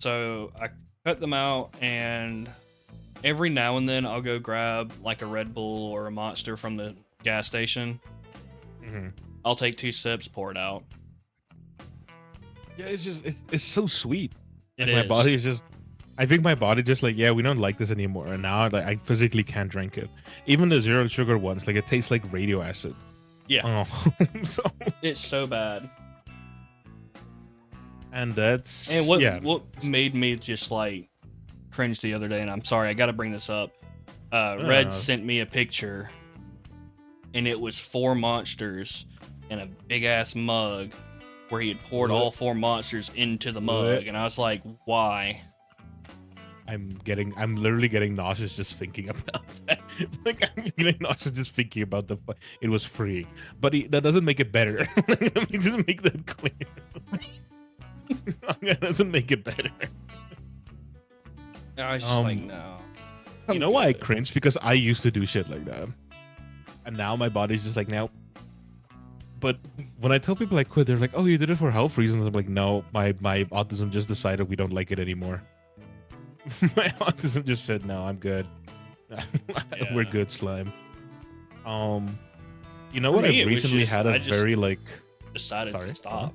So I cut them out, and every now and then I'll go grab like a Red Bull or a Monster from the gas station. I'll take 2 sips, pour it out. Yeah, it's so sweet. My body is just, I think my body just like, yeah, we don't like this anymore, and now like I physically can't drink it. Even the 0 sugar ones, like it tastes like radio acid. Yeah. Oh. It's so bad. And that's what made me just like cringe the other day, and I'm sorry, I got to bring this up. Red sent me a picture, and it was 4 Monsters in a big ass mug where he had poured all 4 Monsters into the mug, and I was like, why? I'm literally getting nauseous just thinking about that. Like, I'm getting nauseous just thinking about it was free. But that doesn't make it better. Let me just make that clear. That doesn't make it better. I was just like, no. You know why I cringe? Because I used to do shit like that. And now my body's just like, no. But when I tell people I quit, they're like, oh, you did it for health reasons. I'm like, no, my autism just decided we don't like it anymore. My autism just said, no, I'm good. We're good, slime. You know what? I recently had a very like decided to stop.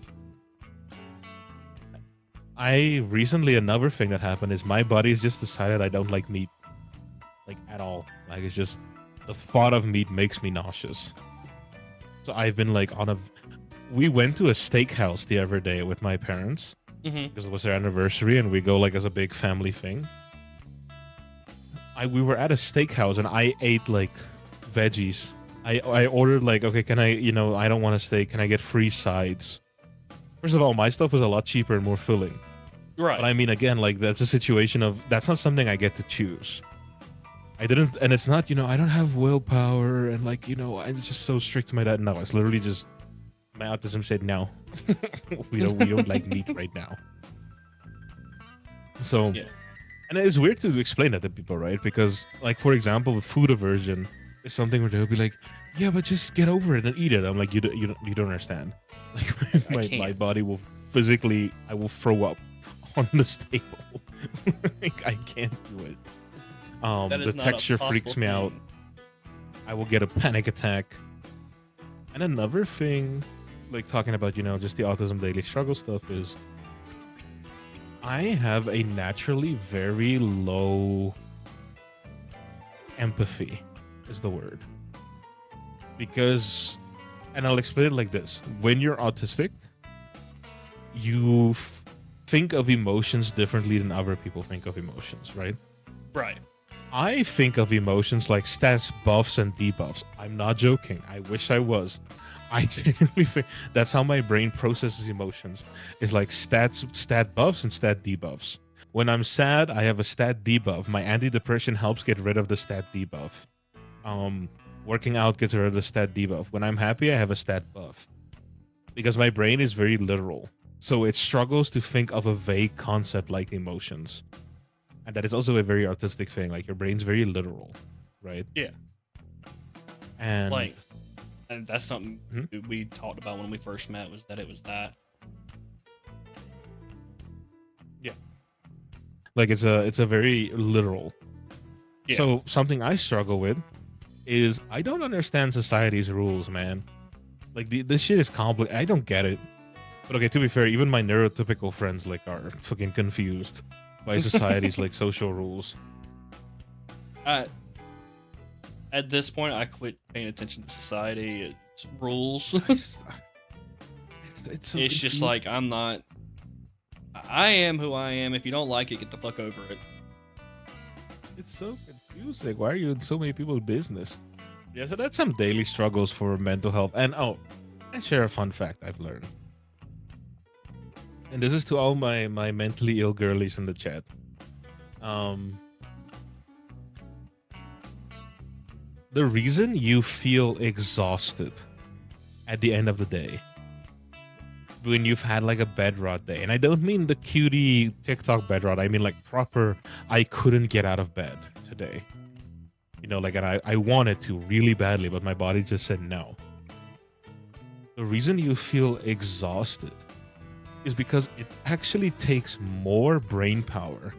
Another thing that happened is my body's just decided I don't like meat, like at all. Like it's just the thought of meat makes me nauseous. So I've been like we went to a steakhouse the other day with my parents. Because it was their anniversary, and we go like as a big family thing. We were at a steakhouse, and I ate like veggies. I ordered like, okay, can I don't want a steak. Can I get 3 sides? First of all, my stuff was a lot cheaper and more filling. Right. But I mean, again, like that's a situation of that's not something I get to choose. I didn't, and it's not, I don't have willpower, and like, I'm just so strict to my diet. No, it's literally just my autism said no. we don't like meat right now. So, yeah. And it's weird to explain that to people, right? Because, like, for example, food aversion is something where they'll be like, "Yeah, but just get over it and eat it." I'm like, "You don't understand. Like, my body will physically, I will throw up on this table. Like, I can't do it. The texture freaks me out. I will get a panic attack." And another thing, like talking about, just the autism daily struggle stuff, is I have a naturally very low empathy is the word. Because, and I'll explain it like this. When you're autistic, you think of emotions differently than other people think of emotions, right? Right. I think of emotions like stats, buffs, and debuffs. I'm not joking. I wish I was. I genuinely think that's how my brain processes emotions. Is like stat buffs and stat debuffs. When I'm sad, I have a stat debuff. My antidepressant helps get rid of the stat debuff. Working out gets rid of the stat debuff. When I'm happy, I have a stat buff. Because my brain is very literal. So it struggles to think of a vague concept like emotions. And that is also a very artistic thing. Like your brain's very literal, right? Yeah. And Like, and that's something we talked about when we first met, was that it was that. yeah. Like it's a very literal. Yeah. So something I struggle with is I don't understand society's rules, man. Like this shit is complicated. I don't get it. But okay, to be fair, even my neurotypical friends like are fucking confused by society's like social rules. At this point, I quit paying attention to society. It's rules. It's so just like I am who I am. If you don't like it, get the fuck over it. It's so confusing. Why are you in so many people's business? Yeah, so that's some daily struggles for mental health. And I share a fun fact I've learned. And this is to all my mentally ill girlies in the chat. The reason you feel exhausted at the end of the day, when you've had like a bed rot day, and I don't mean the cutie TikTok bed rot, I mean like proper, I couldn't get out of bed today. You know, like, and I wanted to really badly, but my body just said no. The reason you feel exhausted is because it actually takes more brain power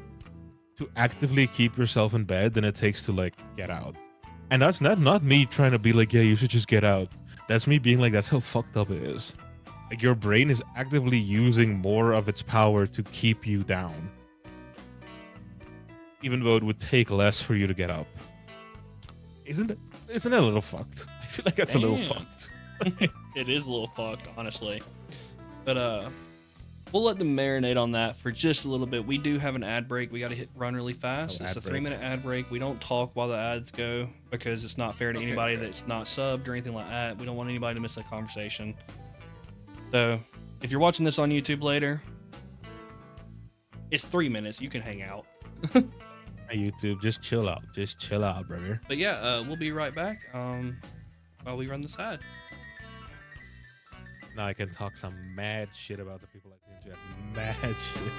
to actively keep yourself in bed than it takes to like get out. And that's not me trying to be like, yeah, you should just get out. That's me being like, that's how fucked up it is. Like your brain is actively using more of its power to keep you down. Even though it would take less for you to get up. Isn't it a little fucked? I feel like that's a little fucked. It is a little fucked, honestly. But we'll let them marinate on that for just a little bit. We do have an ad break. We got to run really fast. It's a 3-minute ad break. We don't talk while the ads go because it's not fair to anybody that's not subbed or anything like that. We don't want anybody to miss a conversation. So if you're watching this on YouTube later, it's 3 minutes. You can hang out. Hey, YouTube, just chill out. Just chill out, brother. But yeah, we'll be right back while we run this ad. Now I can talk some mad shit about the people I think mad shit.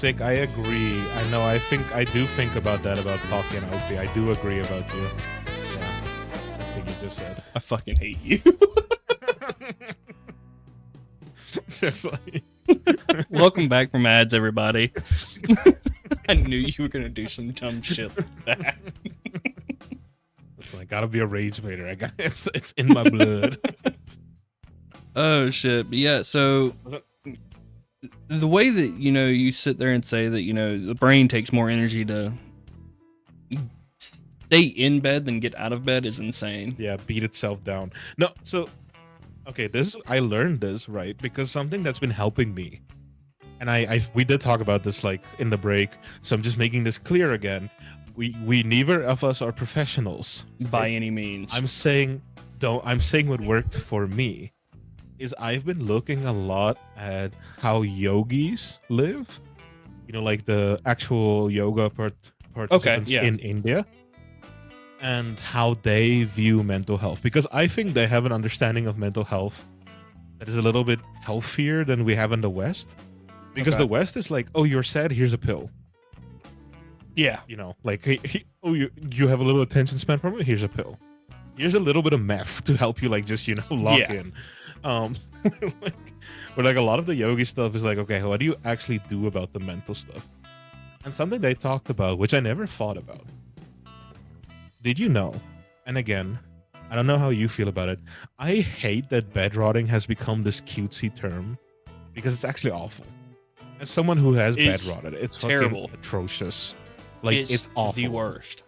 Sick, I agree. I know. I do think about that about Pocky and Opie. I do agree about you. Yeah, I think you just said. I fucking hate you. Just like. Welcome back from ads, everybody. I knew you were gonna do some dumb shit like that. It's like gotta be a rage baiter. It's in my blood. Oh shit! But yeah, so the way that you sit there and say that the brain takes more energy to stay in bed than get out of bed is insane. Yeah, beat itself down. No, so okay, I learned this right because something that's been helping me, and we did talk about this like in the break, so I'm just making this clear again. We neither of us are professionals by any means. I'm saying what worked for me is I've been looking a lot at how yogis live, like the actual yoga participants in India, and how they view mental health, because I think they have an understanding of mental health that is a little bit healthier than we have in the West, because the West is like, oh, you're sad, here's a pill. Yeah. Like, hey, oh, you have a little attention span problem, here's a pill. Here's a little bit of meth to help you, like, just, lock in. But like a lot of the yogi stuff is like, okay, what do you actually do about the mental stuff? And something they talked about, which I never thought about. Did you know? And again, I don't know how you feel about it. I hate that bed rotting has become this cutesy term because it's actually awful. As someone who has bed rotted, it's terrible, fucking atrocious. Like it's awful. The worst.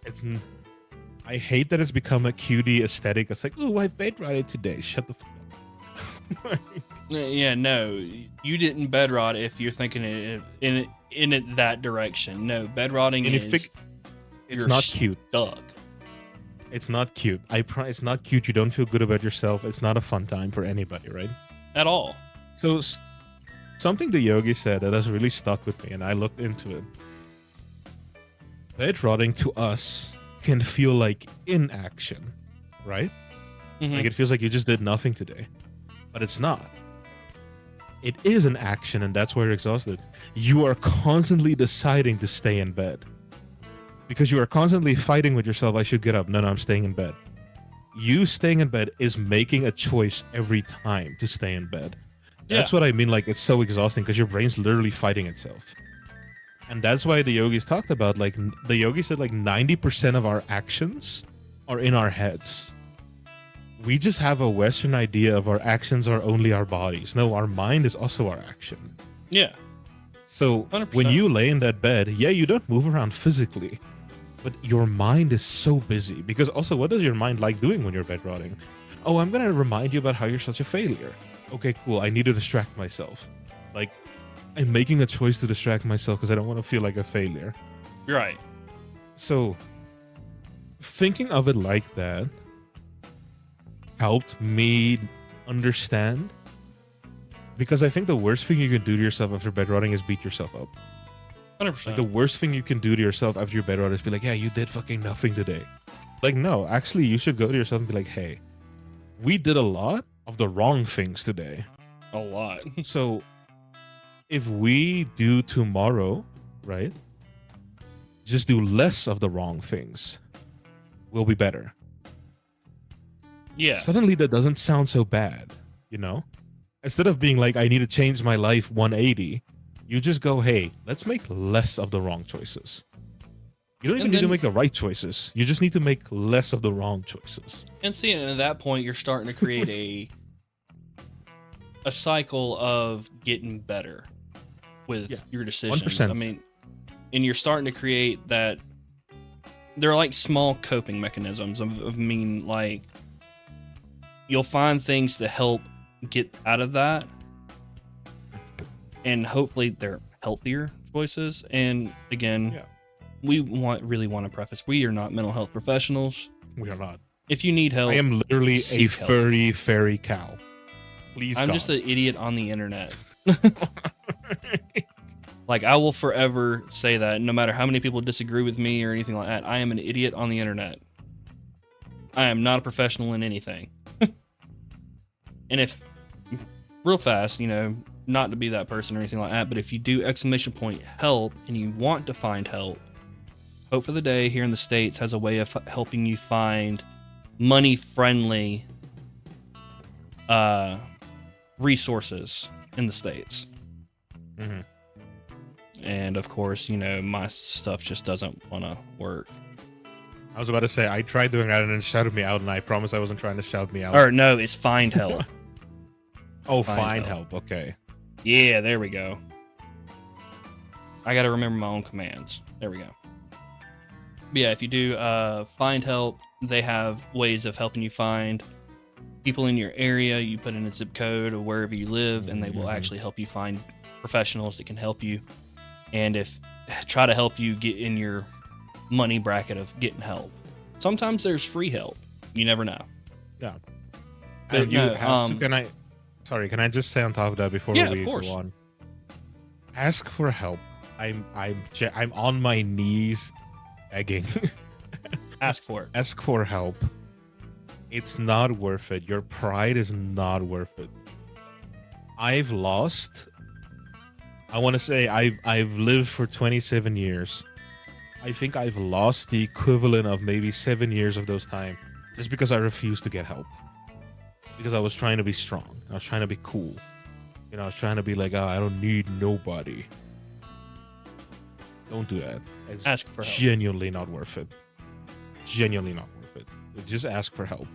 I hate that it's become a cutie aesthetic. It's like, oh, I bed rotted today. Shut the fuck up. Yeah, no, you didn't bed rot if you're thinking in it that direction. No, bed rotting is it's not cute. Stuck. It's not cute. It's not cute. You don't feel good about yourself. It's not a fun time for anybody, right? At all. So something the yogi said that has really stuck with me, and I looked into it. Bed rotting to us can feel like inaction, right? Mm-hmm. Like it feels like you just did nothing today, but it's not. It is an action, and that's why you're exhausted. You are constantly deciding to stay in bed because you are constantly fighting with yourself. I should get up. No, I'm staying in bed. You staying in bed is making a choice every time to stay in bed. That's what I mean. Like, it's so exhausting because your brain's literally fighting itself. And that's why the yogis talked about, like, the yogis said, like, 90% of our actions are in our heads. We just have a Western idea of our actions are only our bodies. No, our mind is also our action. Yeah. So 100%. When you lay in that bed, you don't move around physically, but your mind is so busy. Because also, what does your mind like doing when you're bed rotting? Oh, I'm going to remind you about how you're such a failure. Okay, cool. I need to distract myself. Like, I'm making a choice to distract myself because I don't want to feel like a failure. Right. So, thinking of it like that helped me understand, because I think the worst thing you can do to yourself after bed rotting is beat yourself up. 100%. Like, the worst thing you can do to yourself after your bed rot is be like, yeah, you did fucking nothing today. Like, no, actually, you should go to yourself and be like, hey, we did a lot of the wrong things today. A lot. So if we do tomorrow, right, just do less of the wrong things, we'll be better. Yeah. Suddenly that doesn't sound so bad, Instead of being like, I need to change my life 180, you just go, hey, let's make less of the wrong choices. You don't even need to make the right choices. You just need to make less of the wrong choices. And see, and at that point, you're starting to create a cycle of getting better with your decisions. 100%. I mean, and you're starting to create that. They're like small coping mechanisms. Like, you'll find things to help get out of that, and hopefully they're healthier choices. And again, we really want to preface: we are not mental health professionals. We are not. If you need help, I am literally a furry cow. Please, I'm just an idiot on the internet. Like, I will forever say that, no matter how many people disagree with me or anything like that. I am an idiot on the internet. I am not a professional in anything. And if, real fast, not to be that person or anything like that, but if you do exclamation point help and you want to find help, Hope for the Day here in the States has a way of helping you find money friendly resources in the States. Mm-hmm. And of course, you know, my stuff just doesn't want to work. I was about to say, I tried doing that and it shouted me out, and I promised I wasn't trying to shout me out. Or no, it's find help. Oh, find help. Okay. Yeah, there we go. I got to remember my own commands. There we go. But yeah, if you do find help, they have ways of helping you find people in your area. You put in a zip code or wherever you live, and they will actually help you find professionals that can help you. And try to help you get in your money bracket of getting help. Sometimes there's free help. You never know. Yeah. But And you have to. Can I just say on top of that before we go on? Ask for help. I'm on my knees begging. Ask for it. Ask for help. It's not worth it. Your pride is not worth it. I've lost. I want to say I've lived for 27 years. I think I've lost the equivalent of maybe 7 years of those time just because I refused to get help. Because I was trying to be strong. I was trying to be cool. You know, I was trying to be like, oh, I don't need nobody. Don't do that. It's ask for help. Genuinely not worth it. Genuinely not worth it. Just ask for help.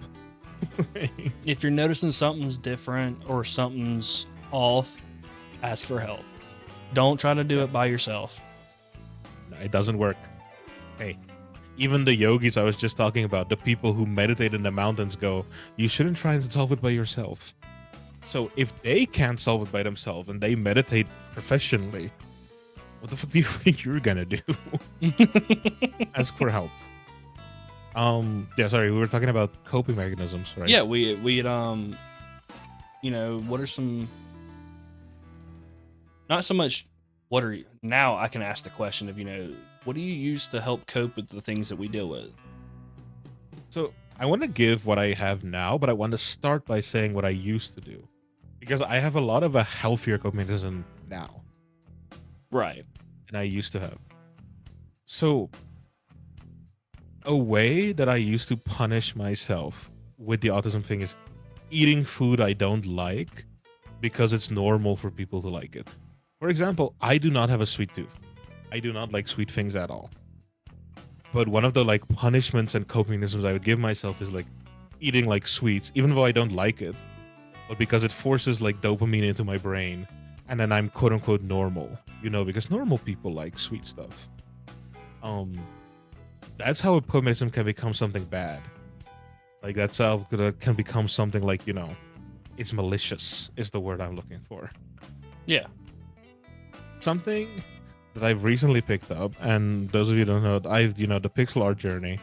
If you're noticing something's different or something's off, ask for help. Don't try to do it by yourself. No, it doesn't work. Hey, even the yogis I was just talking about, the people who meditate in the mountains go, you shouldn't try and solve it by yourself. So if they can't solve it by themselves and they meditate professionally, what the fuck do you think you're gonna do? Ask for help. Yeah, sorry, we were talking about coping mechanisms, right? Yeah, we you know, what are some, not so much what are you, now I can ask the question of, you know, what do you use to help cope with the things that we deal with? So I want to give what I have now, but I want to start by saying what I used to do, because I have a lot of a healthier coping mechanism now. Right. And I used to have. So a way that I used to punish myself with the autism thing is eating food I don't like because it's normal for people to like it. For example, I do not have a sweet tooth. I do not like sweet things at all. But one of the like punishments and coping mechanisms I would give myself is like eating like sweets, even though I don't like it, but because it forces like dopamine into my brain, and then I'm quote unquote normal, you know, because normal people like sweet stuff. That's how a coping mechanism can become something bad. Like that's how it can become something like, you know, it's malicious is the word I'm looking for. Yeah. Something that I've recently picked up, and those of you who don't know, the pixel art journey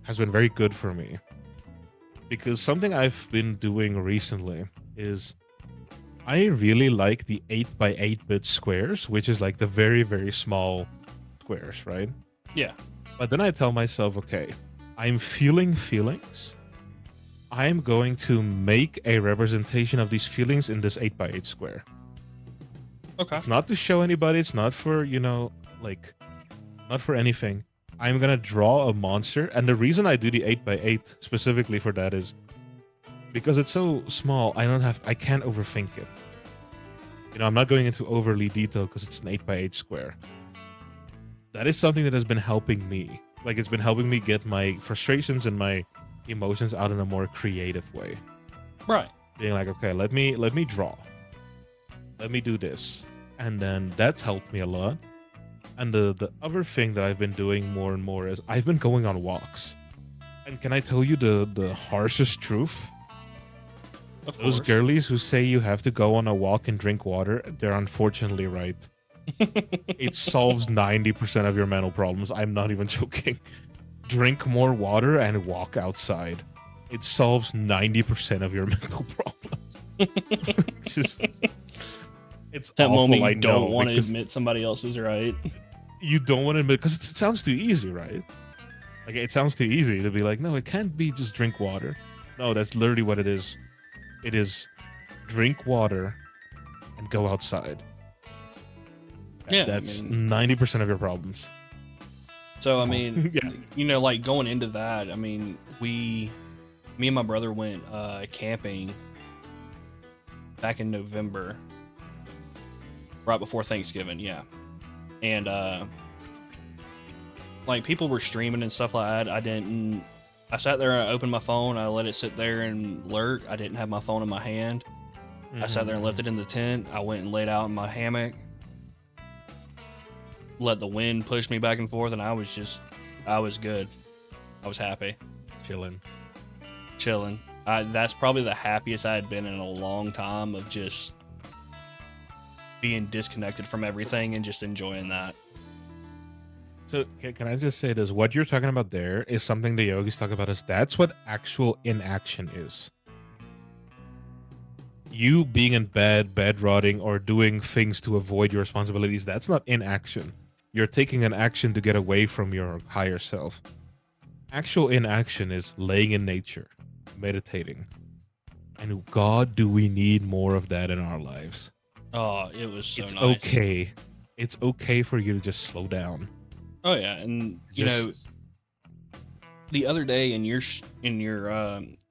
has been very good for me. Because something I've been doing recently is I really like the 8x8-bit squares, which is like the very, very small squares, right? Yeah. But then I tell myself, okay, I'm feeling feelings. I'm going to make a representation of these feelings in this 8x8 square. Okay. It's not to show anybody. It's not for, you know, like, not for anything. I'm going to draw a monster. And the reason I do the 8x8 specifically for that is because it's so small, I can't overthink it. You know, I'm not going into overly detail because it's an 8x8 square. That is something that has been helping me. Like, it's been helping me get my frustrations and my emotions out in a more creative way. Right. Being like, okay, let me draw. Let me do this. And then that's helped me a lot. And the other thing that I've been doing more and more is I've been going on walks. And can I tell you the harshest truth? Of Those course. girlies who say you have to go on a walk and drink water, they're unfortunately right. It solves 90% of your mental problems. I'm not even joking. Drink more water and walk outside. It solves 90% of your mental problems. It's that awful, moment I you know, don't want to because admit somebody else is right. you don't want to admit, because it sounds too easy, right? Like, it sounds too easy to be like, no, it can't be just drink water. No, that's literally what it is. It is drink water and go outside. Yeah, That's 90% of your problems. So I mean, Yeah. you know, like going into that, I mean, me and my brother went camping back in November, right before Thanksgiving. Yeah, and like people were streaming and stuff like that. I sat there, I opened my phone, I let it sit there and lurk. I didn't have my phone in my hand. I sat there and left it in the tent. I went and laid out in my hammock, let the wind push me back and forth, and I was good. I was happy. Chilling. That's probably the happiest I had been in a long time, of just being disconnected from everything and just enjoying that. So can I just say this? What you're talking about there is something the yogis talk about. That's what actual inaction is. You being in bed rotting, or doing things to avoid your responsibilities, that's not inaction. You're taking an action to get away from your higher self. Actual inaction is laying in nature, meditating. And God, do we need more of that in our lives? Oh, it was so It's nice. okay. It's okay for you to just slow down. Oh yeah, and you know, the other day in your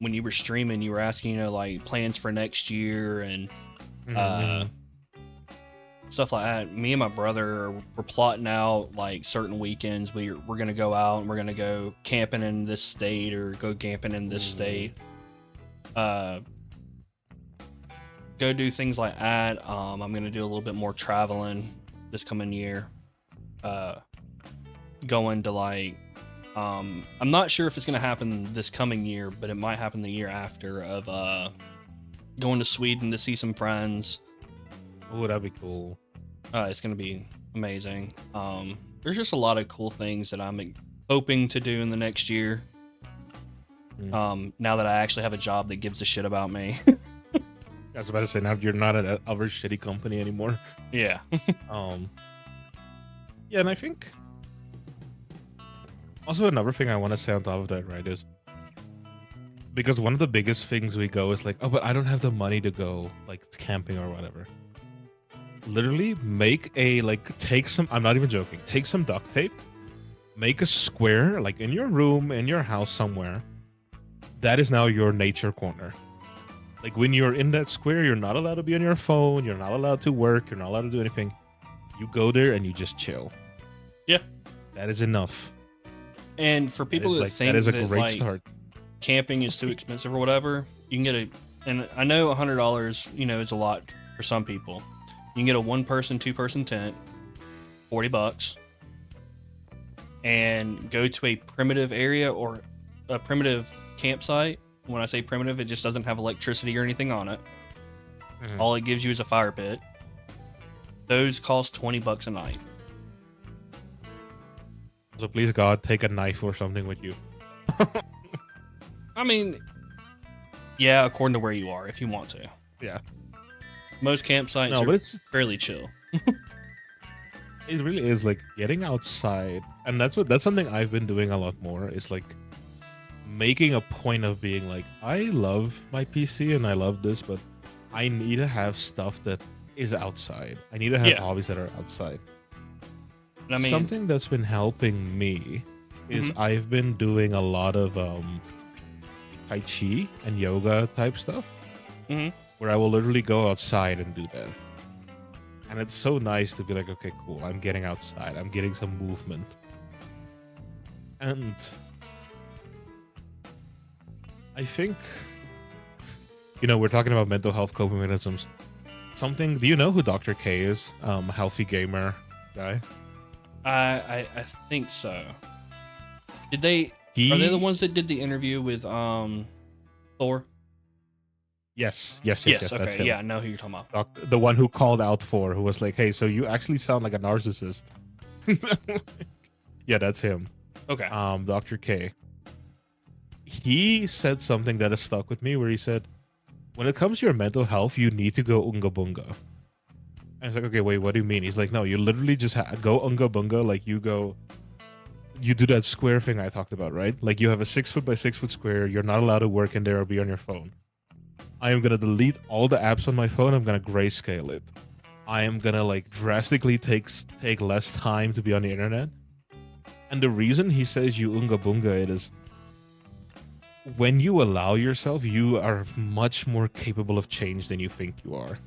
when you were streaming, you were asking, you know, like plans for next year and stuff like that. Me and my brother were plotting out like certain weekends. We're gonna go out and we're gonna go camping in this state or go camping in this state. Go do things like that. I'm gonna do a little bit more traveling this coming year. Going to like I'm not sure if it's gonna happen this coming year, but it might happen the year after, of going to Sweden to see some friends. Oh, that'd be cool. It's gonna be amazing. There's just a lot of cool things that I'm hoping to do in the next year. Now that I actually have a job that gives a shit about me. I was about to say, now you're not at other shitty company anymore. Yeah. Yeah, and I think also another thing I want to say on top of that, right, is because one of the biggest things we go is like, oh, but I don't have the money to go like camping or whatever. Literally take some, I'm not even joking, take some duct tape, make a square like in your room, in your house somewhere. That is now your nature corner. Like when you're in that square, you're not allowed to be on your phone, you're not allowed to work, you're not allowed to do anything. You go there and you just chill. Yeah. That is enough. And for people that think that is a that, great like, start. Camping is too expensive or whatever, you can get and I know $100, you know, is a lot for some people. You can get a 1-person, 2-person tent, $40, and go to a primitive area or a primitive campsite. When I say primitive, it just doesn't have electricity or anything on it. All it gives you is a fire pit. Those cost $20 a night. So please God, take a knife or something with you. I mean, yeah, according to where you are, if you want to. Yeah. Most campsites No, are but it's fairly chill. it really is like getting outside, and that's something I've been doing a lot more. Is like making a point of being like, I love my PC and I love this, but I need to have stuff that is outside. I need to have hobbies that are outside. I mean, something that's been helping me is I've been doing a lot of Tai Chi and yoga type stuff, where I will literally go outside and do that. And it's so nice to be like, okay, cool, I'm getting outside, I'm getting some movement. And I think, you know, we're talking about mental health coping mechanisms. Do you know who Dr. K is? Healthy gamer guy. I think so. Are they the ones that did the interview with Thor? Yes. Okay, That's him. yeah, I know who you're talking about. The one who called out Thor, who was like, "Hey, so you actually sound like a narcissist." Yeah, that's him. Okay. Dr. K. He said something that has stuck with me, where he said, "When it comes to your mental health, you need to go unga bunga." I was like, okay, wait, what do you mean? He's like, no, you literally just go unga bunga. Like you do that square thing I talked about, right? Like you have a 6 foot by 6 foot square. You're not allowed to work in there or be on your phone I am gonna delete all the apps on my phone. I'm gonna grayscale it. I am gonna like drastically take less time to be on the internet. And the reason he says you unga bunga it is when you allow yourself, you are much more capable of change than you think you are.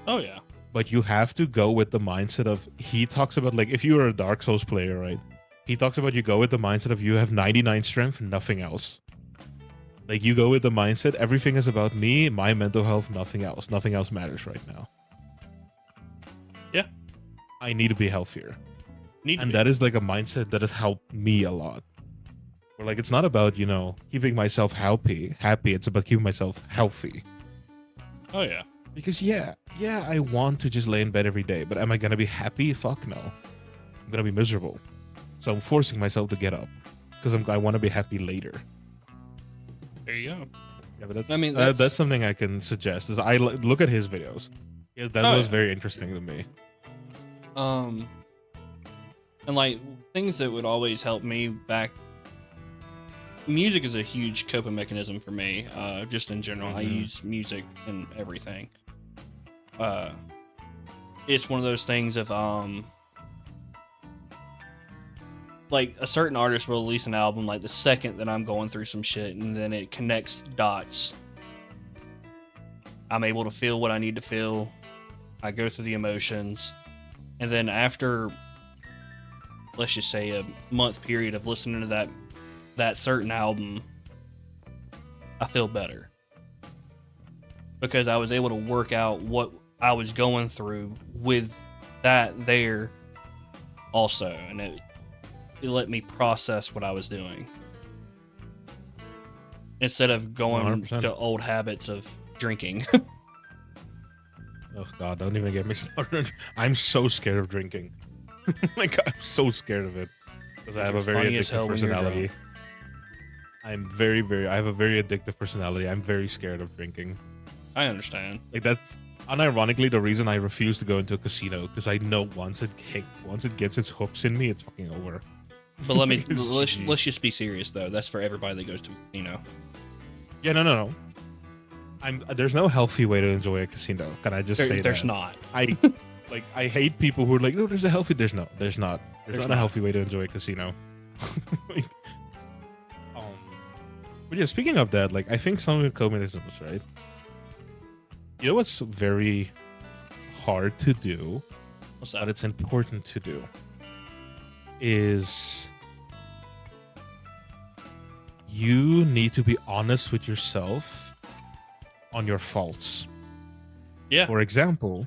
Oh yeah. But you have to go with the mindset of, he talks about like if you are a Dark Souls player, right? He talks about you go with the mindset of you have 99 strength, nothing else. Like you go with the mindset, everything is about me, my mental health, nothing else. Nothing else matters right now. Yeah. I need to be healthier. That is like a mindset that has helped me a lot. Where like it's not about, you know, keeping myself happy. It's about keeping myself healthy. Oh yeah. Because yeah, I want to just lay in bed every day, but am I gonna be happy? Fuck no. I'm gonna be miserable. So I'm forcing myself to get up because I want to be happy later. There you go. Yeah, but that's something I can suggest. Is I look at his videos. Yes, that was very interesting to me. And like things that would always help me back. Music is a huge coping mechanism for me. Just in general, I use music in everything. It's one of those things of like a certain artist will release an album like the second that I'm going through some shit, and then it connects dots. I'm able to feel what I need to feel. I go through the emotions, and then after, let's just say, a month period of listening to that certain album, I feel better because I was able to work out what I was going through with that there also, and it let me process what I was doing instead of going 100%. to old habits of drinking. Oh god, don't even get me started. I'm so scared of drinking. Like I'm so scared of it because I have a very addictive personality. I'm I have a very addictive personality. I'm very scared of drinking. I understand. Like that's unironically the reason I refuse to go into a casino, because I know once it gets its hooks in me, it's fucking over. But let's just be serious though. That's for everybody that goes to a casino. Yeah, no. There's no healthy way to enjoy a casino. Can I just say that? There's not. I hate people who are like, no, there's a healthy. There's not a healthy way to enjoy a casino. Like, but yeah, speaking of that, like I think some of the communisms, right? You know what's very hard to do, What's that? but it's important to do, is you need to be honest with yourself on your faults. Yeah. For example,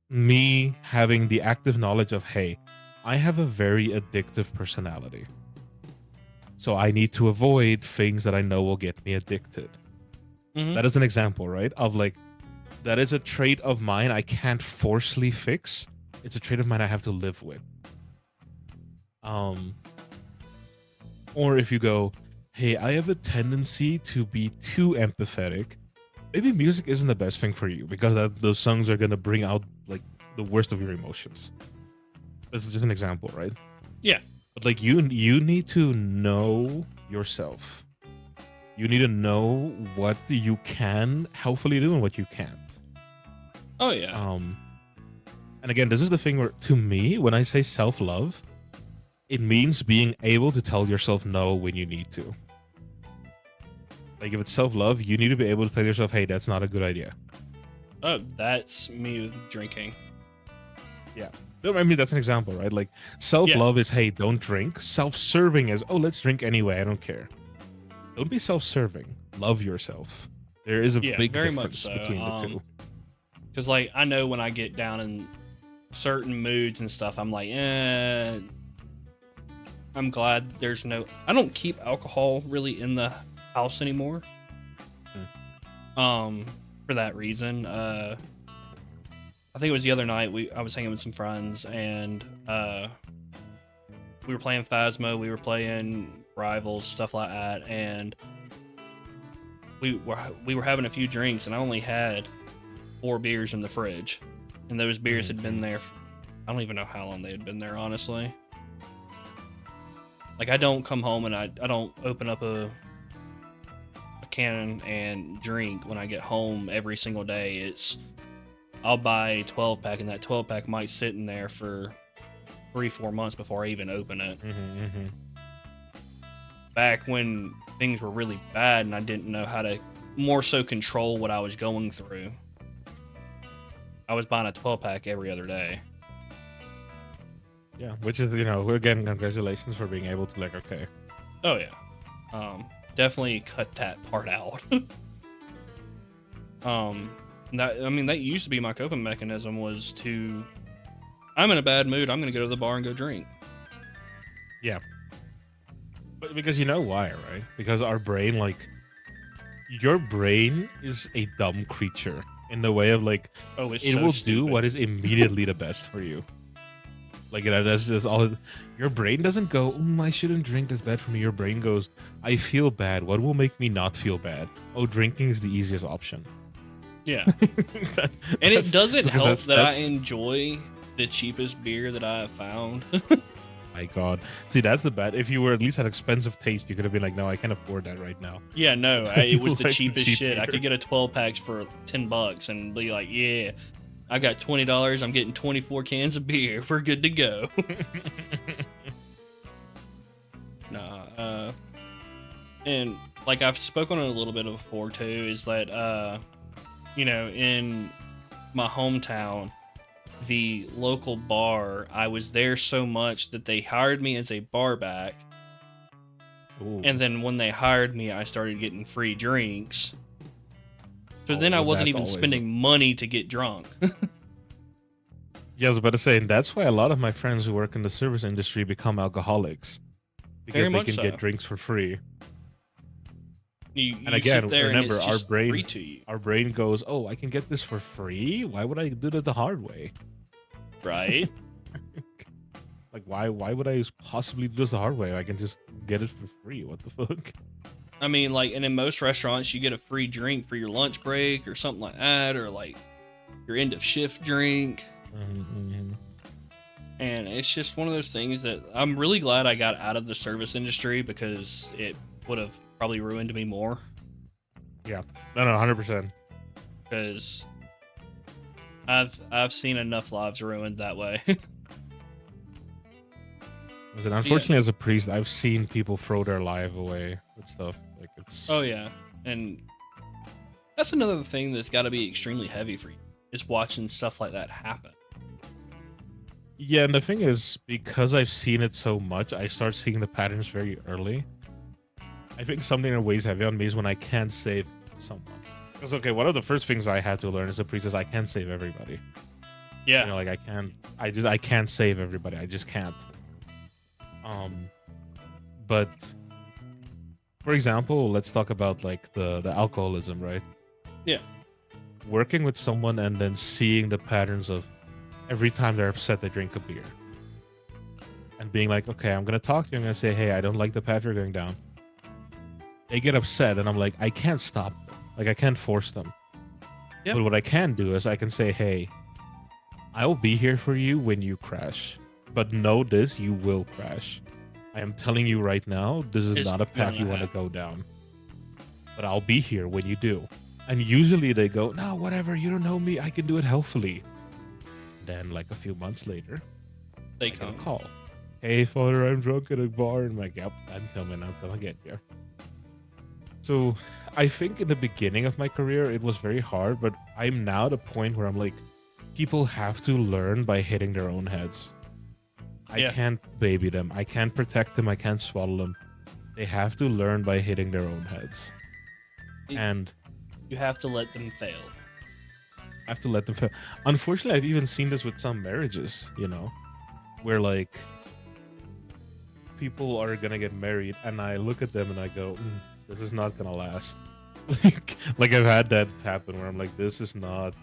me having the active knowledge of, hey, I have a very addictive personality. So I need to avoid things that I know will get me addicted. Mm-hmm. That is an example, right? Of like, that is a trait of mine I can't forcefully fix. It's a trait of mine I have to live with. Or if you go, hey, I have a tendency to be too empathetic. Maybe music isn't the best thing for you because those songs are going to bring out like the worst of your emotions. This is just an example, right? Yeah. But like you need to know yourself. You need to know what you can helpfully do and what you can't. Oh yeah. And again, this is the thing where, to me, when I say self-love, it means being able to tell yourself no when you need to. Like if it's self-love, you need to be able to tell yourself, hey, that's not a good idea. Oh, that's me with drinking. Yeah. I mean, that's an example, right? Like self-love is, hey, don't drink. Self-serving is, oh, let's drink anyway. I don't care. Don't be self-serving. Love yourself. There is a big difference between the two. Because like I know when I get down in certain moods and stuff, I'm like, I'm glad there's no. I don't keep alcohol really in the house anymore. For that reason, I think it was the other night I was hanging with some friends and we were playing Phasmo, we were playing Rivals, stuff like that, and we were having a few drinks, and I only had 4 beers in the fridge, and those beers had been there. I don't even know how long they had been there, honestly. Like I don't come home and I don't open up a can and drink when I get home every single day. I'll buy a 12 pack, and that 12 pack might sit in there for 3-4 months before I even open it. Back when things were really bad and I didn't know how to more so control what I was going through, I was buying a 12 pack every other day. Yeah, which is, again, congratulations for being able to, like, okay. Oh yeah. Definitely cut that part out. That used to be my coping mechanism, was to, I'm in a bad mood, I'm gonna go to the bar and go drink. Yeah. But because you know why, right? Because our brain, like, your brain is a dumb creature in the way of, like, it will do what is immediately the best for you. Like, that's just all. Your brain doesn't go, I shouldn't drink, that's bad for me. Your brain goes, I feel bad. What will make me not feel bad? Oh, drinking is the easiest option. Yeah. And it doesn't help that I enjoy the cheapest beer that I have found. My God. See, that's the bad. If you were at least had expensive taste, you could have been like, no, I can't afford that right now. Yeah, no, it was the cheapest shit. Beer. I could get a 12 packs for $10 and be like, yeah, I got $20. I'm getting 24 cans of beer. We're good to go. And like I've spoken on it a little bit before too, is that, in my hometown, the local bar, I was there so much that they hired me as a bar back. Ooh. And then when they hired me, I started getting free drinks. So then I wasn't even spending money to get drunk. Yeah, I was about to say, and that's why a lot of my friends who work in the service industry become alcoholics. Because they can get drinks for free. And again, remember, our brain goes, oh, I can get this for free? Why would I do it the hard way? Right? Like, why would I possibly do this the hard way? I can just get it for free. What the fuck? I mean, like, and in most restaurants, you get a free drink for your lunch break or something like that, or like your end of shift drink. Mm-hmm. And it's just one of those things that I'm really glad I got out of the service industry, because it would have probably ruined me more. Yeah, no, 100%. Because I've seen enough lives ruined that way. Unfortunately, as a priest, I've seen people throw their life away with stuff. Like, it's. Oh yeah, and that's another thing that's got to be extremely heavy for you, is watching stuff like that happen. Yeah, and the thing is, because I've seen it so much, I start seeing the patterns very early. I think something that weighs heavy on me is when I can't save someone. Because, okay, one of the first things I had to learn as a priest is I can't save everybody. Yeah. Like, I can't save everybody. I just can't. But, for example, let's talk about, like, the alcoholism, right? Yeah. Working with someone and then seeing the patterns of every time they're upset, they drink a beer. And being like, okay, I'm going to talk to you. I'm going to say, hey, I don't like the path you're going down. They get upset, and I'm like, I can't stop them. Like, I can't force them. Yep. But what I can do is I can say, hey, I will be here for you when you crash. But know this, you will crash. I am telling you right now, this is not a path you want to go down. But I'll be here when you do. And usually they go, no, whatever, you don't know me, I can do it healthfully. Then, like, a few months later, they get a call. Hey, Father, I'm drunk at a bar. And I'm like, yep, I'm coming to get you. So I think in the beginning of my career, it was very hard, but I'm now at a point where I'm like, people have to learn by hitting their own heads. I can't baby them. I can't protect them. I can't swaddle them. They have to learn by hitting their own heads. And you have to let them fail. I have to let them fail. Unfortunately, I've even seen this with some marriages, where, like, people are going to get married, and I look at them and I go, this is not gonna last. like I've had that happen where I'm like, this is not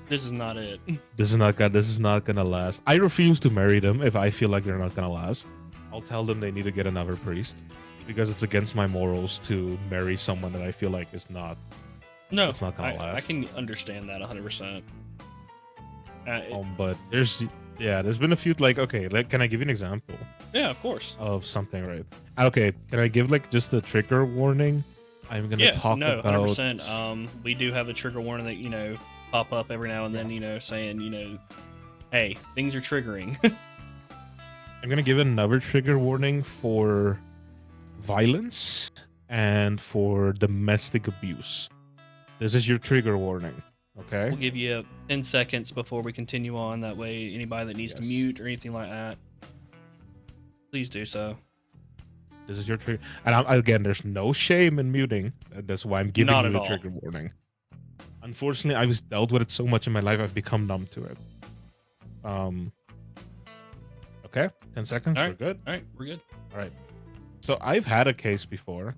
it. This is not gonna last. I refuse to marry them if I feel like they're not gonna last. I'll tell them they need to get another priest, because it's against my morals to marry someone that I feel like is not. No, it's not gonna last. I can understand that 100%. But there's been a few, like, okay, can I give you an example? Yeah, of course. Of something, right? Okay, can I give, like, just a trigger warning? I'm gonna Yeah, talk no, about 100%. We do have a trigger warning that pop up every now and then. Saying hey, things are triggering. I'm gonna give another trigger warning for violence and for domestic abuse. This is your trigger warning. Okay. We'll give you 10 seconds before we continue on. That way, anybody that needs to mute or anything like that, please do so. This is your trigger. And again, there's no shame in muting. That's why I'm giving you a trigger warning. Unfortunately, I've dealt with it so much in my life, I've become numb to it. Okay, 10 seconds. All right. We're good. All right, we're good. All right. So I've had a case before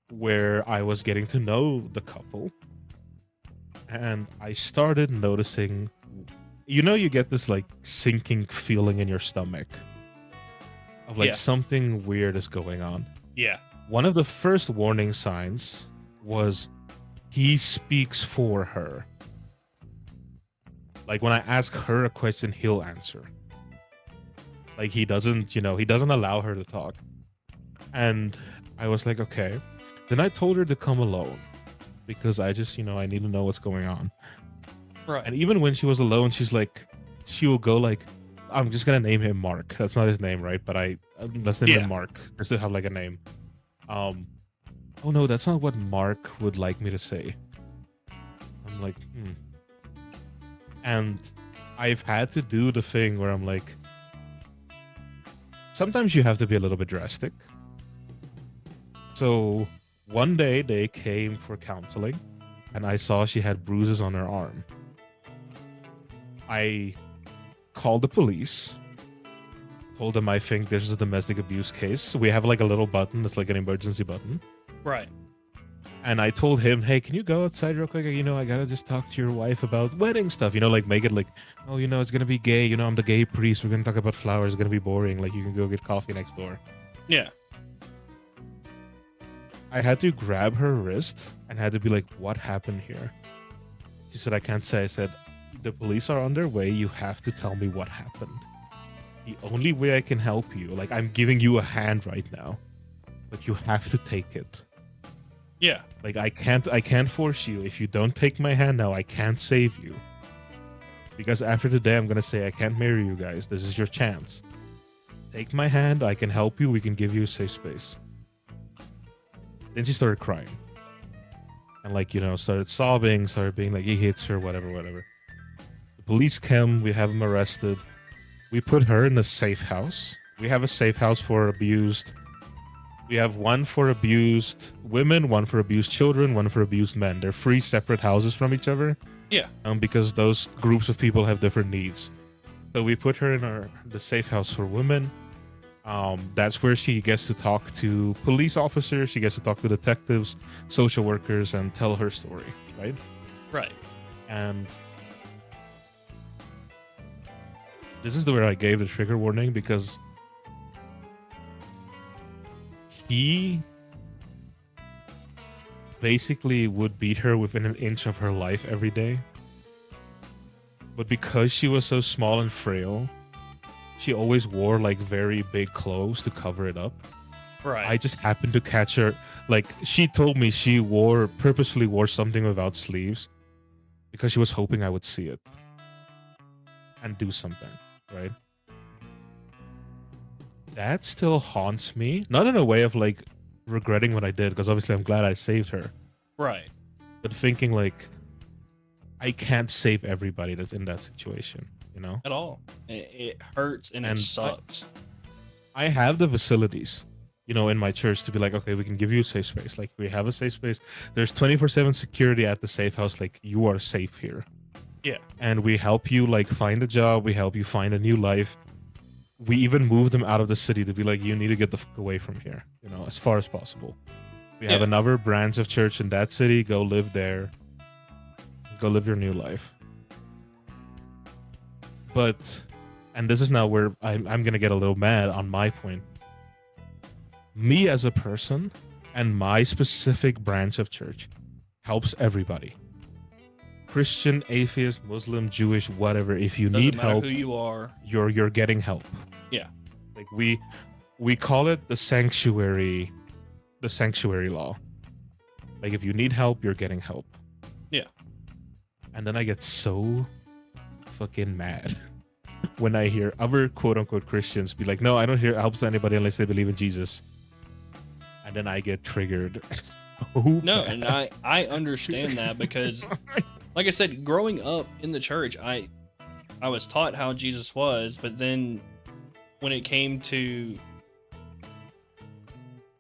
where I was getting to know the couple, and I started noticing, you get this like sinking feeling in your stomach of like something weird is going on. Yeah. One of the first warning signs was he speaks for her. Like when I ask her a question, he'll answer. Like he doesn't allow her to talk. And I was like, okay. Then I told her to come alone because I just, I need to know what's going on. Right. And even when she was alone, she will go like, I'm just going to name him Mark. That's not his name, right? But let's name him Mark just to have like a name. Oh no, that's not what Mark would like me to say. I'm like, And I've had to do the thing where I'm like, sometimes you have to be a little bit drastic. So one day they came for counseling and I saw she had bruises on her arm. I called the police, told them I think this is a domestic abuse case. We have like a little button that's like an emergency button. Right. And I told him, hey, can you go outside real quick? I gotta just talk to your wife about wedding stuff. Like make it like, oh, it's gonna be gay. I'm the gay priest. We're gonna talk about flowers. It's gonna be boring. Like you can go get coffee next door. Yeah. I had to grab her wrist and had to be like, what happened here? She said, I can't say. I said, the police are on their way. You have to tell me what happened. The only way I can help you, like I'm giving you a hand right now, but you have to take it. Yeah. Like I can't force you. If you don't take my hand now, I can't save you. Because after today, I'm gonna say I can't marry you guys. This is your chance. Take my hand. I can help you. We can give you a safe space. Then she started crying. And started sobbing, started being like, he hits her, whatever. The police came, we have him arrested. We put her in a safe house. We have a safe house for abused. We have one for abused women, one for abused children, one for abused men. They're 3 separate houses from each other. Yeah. Because those groups of people have different needs. So we put her in the safe house for women. That's where she gets to talk to police officers. She gets to talk to detectives, social workers, and tell her story, right? Right. And this is where I gave the trigger warning because he basically would beat her within an inch of her life every day. But because she was so small and frail, she always wore like very big clothes to cover it up. Right. I just happened to catch her. Like she told me she purposely wore something without sleeves because she was hoping I would see it and do something, right? That still haunts me. Not in a way of like regretting what I did, because obviously I'm glad I saved her. Right. But thinking like, I can't save everybody that's in that situation, At all. It hurts and it sucks. I have the facilities, in my church to be like, okay, we can give you a safe space. Like we have a safe space. There's 24/7 security at the safe house. Like you are safe here. Yeah. And we help you like find a job. We help you find a new life. We even move them out of the city to be like, you need to get the fuck away from here, as far as possible. We have another branch of church in that city. Go live there. Go live your new life. But, and this is now where I'm going to get a little mad on my point. Me as a person and my specific branch of church helps everybody. Christian, atheist, Muslim, Jewish, whatever. If you need help, who you are, you're getting help. Yeah. Like we call it the sanctuary law. Like if you need help, you're getting help. Yeah. And then I get so fucking mad when I hear other quote unquote Christians be like, no, I don't hear help to anybody unless they believe in Jesus. And then I get triggered. No, and I understand that because, like I said, growing up in the church, I was taught how Jesus was, but then when it came to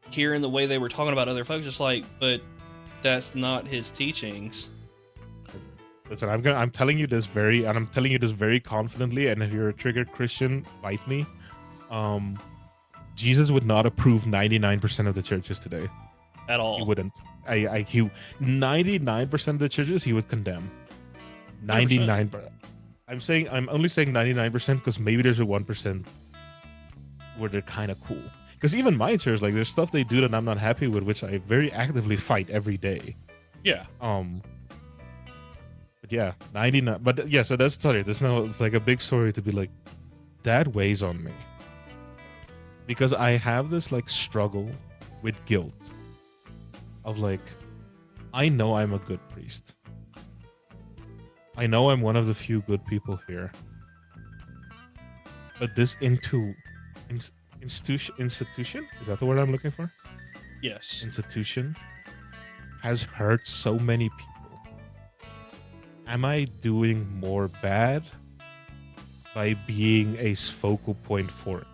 hearing the way they were talking about other folks, it's like, but that's not his teachings. Listen, I'm telling you this very confidently, and if you're a triggered Christian, fight me. Jesus would not approve 99% of the churches today. At all. He wouldn't. 99% of the churches he would condemn. 99. I'm only saying 99% because maybe there's a 1% where they're kind of cool. Because even my church, like, there's stuff they do that I'm not happy with, which I very actively fight every day. Yeah. But yeah, 99. But yeah, so that's sorry. There's no, it's like a big story to be like, that weighs on me. Because I have this like struggle with guilt of like, I know I'm a good priest. I know I'm one of the few good people here. But this institution, is that the word I'm looking for? Yes. Institution has hurt so many people. Am I doing more bad by being a focal point for it?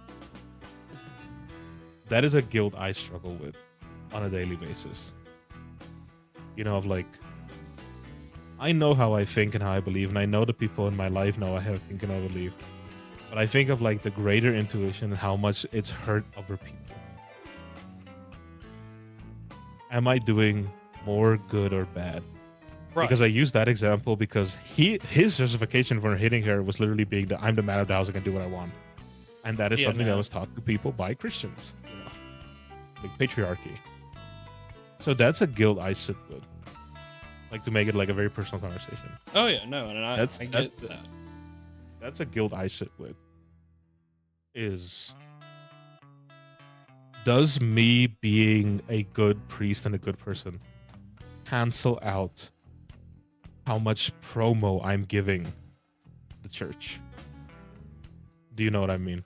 That is a guilt I struggle with on a daily basis. You know, of like, I know how I think and how I believe, and I know the people in my life know how I think and I believe. But I think of like the greater intuition and how much it's hurt other people. Am I doing more good or bad? Right. Because I use that example because his justification for hitting her was literally being that I'm the man of the house, I can do what I want. And that is something that was taught to people by Christians. You know? Like patriarchy. So that's a guilt I sit with. Like to make it like a very personal conversation. Oh yeah, no, and I get that. That's a guilt I sit with. Does me being a good priest and a good person cancel out how much promo I'm giving the church? Do you know what I mean?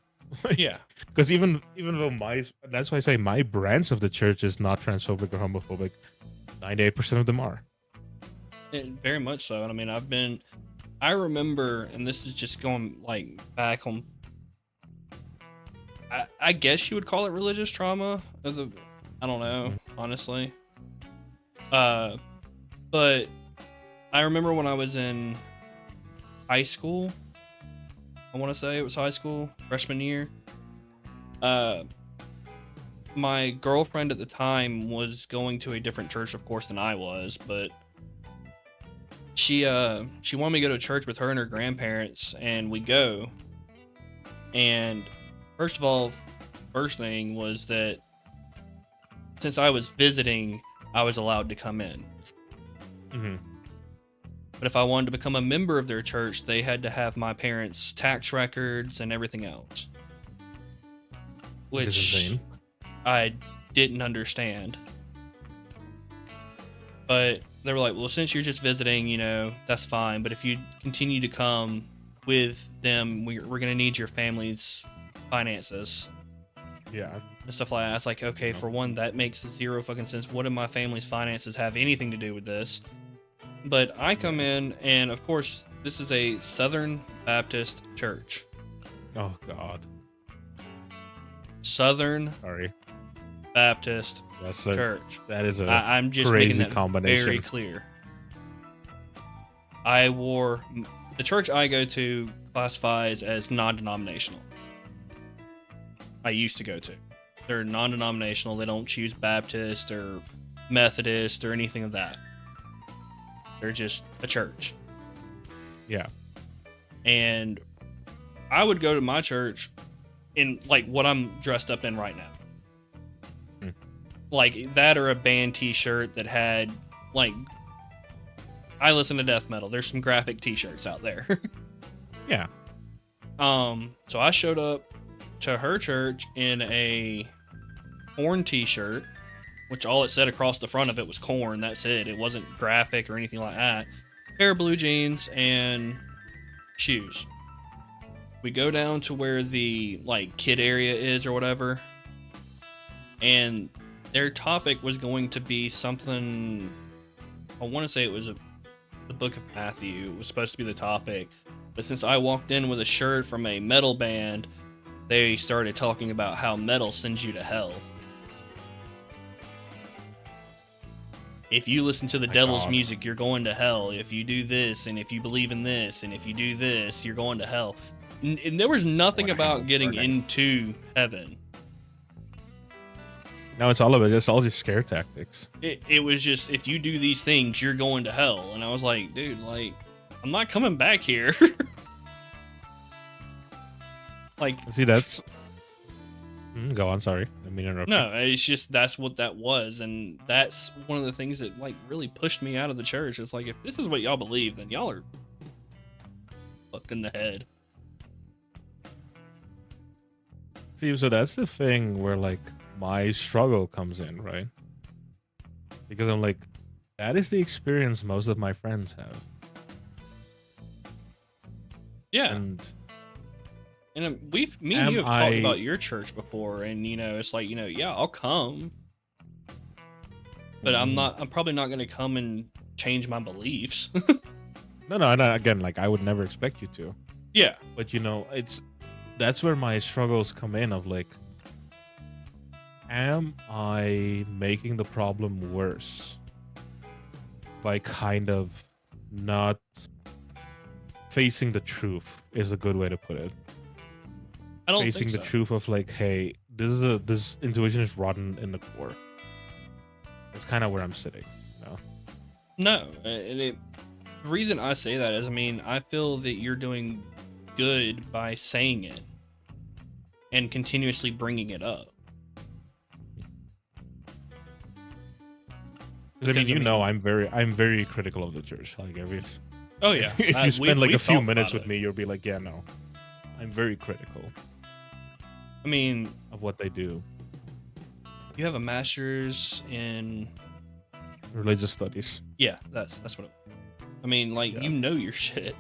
Yeah. Because even though that's why I say my branch of the church is not transphobic or homophobic, 98% of them are. Very much so. And I mean, I remember, and this is just going like back on, I guess you would call it religious trauma. I don't know, honestly. But I remember when I was in high school, I want to say it was high school, freshman year. My girlfriend at the time was going to a different church, of course, than I was, but she wanted me to go to church with her and her grandparents, and we go. And first thing was that since I was visiting, I was allowed to come in. Mm-hmm. But if I wanted to become a member of their church, they had to have my parents' tax records and everything else. Which I didn't understand. But they were like, well, since you're just visiting, you know, that's fine. But if you continue to come with them, we're going to need your family's finances. Yeah. And stuff like that. It's like, okay, for one, that makes zero fucking sense. What do my family's finances have anything to do with this? But I come in, and of course, this is a Southern Baptist church. Oh, God. Southern Baptist church. That is I'm just crazy making that combination. Very clear. The church I go to classifies as non-denominational. I used to go to. They're non-denominational. They don't choose Baptist or Methodist or anything of that. They're just a church. Yeah. And I would go to my church in like what I'm dressed up in right now. Like that or a band t-shirt that had like, I listen to death metal. There's some graphic t-shirts out there. Yeah. So I showed up to her church in a horn t-shirt which all it said across the front of it was corn. That's it. It wasn't graphic or anything like that. Pair of blue jeans and shoes. We go down to where the like kid area is or whatever, and their topic was going to be something. I want to say it was the book of Matthew. It was supposed to be the topic, but since I walked in with a shirt from a metal band, they started talking about how metal sends you to hell. If you listen to the devil's music, you're going to hell. If you do this, and if you believe in this, and if you do this, you're going to hell. And there was nothing about getting into heaven. No, it's all of it. It's all just scare tactics. It was just, if you do these things, you're going to hell. And I was like, dude, like, I'm not coming back here. Like, see, that's... Go on, sorry. I mean, interrupt. No, it's just, that's what that was. And that's one of the things that, like, really pushed me out of the church. It's like, if this is what y'all believe, then y'all are fucked in the head. See, so that's the thing where, like, my struggle comes in, right? Because I'm like, that is the experience most of my friends have. Yeah. And me and you have talked about your church before, and you know, it's like, you know, yeah, I'll come, but I'm probably not going to come and change my beliefs. No, again, like, I would never expect you to. Yeah. But, you know, that's where my struggles come in of, like, am I making the problem worse by kind of not facing the truth is a good way to put it. I don't facing think the so. truth of, like, hey, this intuition is rotten in the core. It's kind of where I'm sitting, you know? No, the reason I say that is, I mean, I feel that you're doing good by saying it and continuously bringing it up. Because, I mean, I'm very critical of the church. Like, oh yeah, if you spend like a few minutes with me, you'll be like, yeah, no, I'm very critical. I mean, of what they do. You have a master's in religious studies. Yeah, that's what. I mean, like, you know your shit.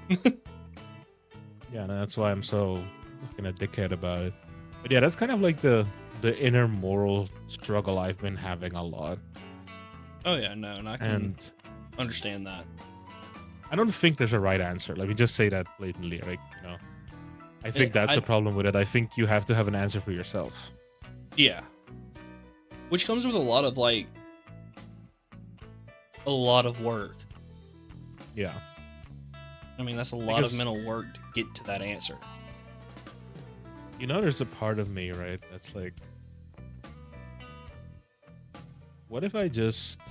Yeah, no, that's why I'm so fucking a dickhead about it. But yeah, that's kind of like the inner moral struggle I've been having a lot. Oh yeah, no, and I can understand that. I don't think there's a right answer. Let me just say that blatantly, like, you know. I think that's the problem with it. I think you have to have an answer for yourself. Yeah. Which comes with a lot of work. Yeah. I mean, that's a lot of mental work to get to that answer. You know, there's a part of me, right, that's like, what if I just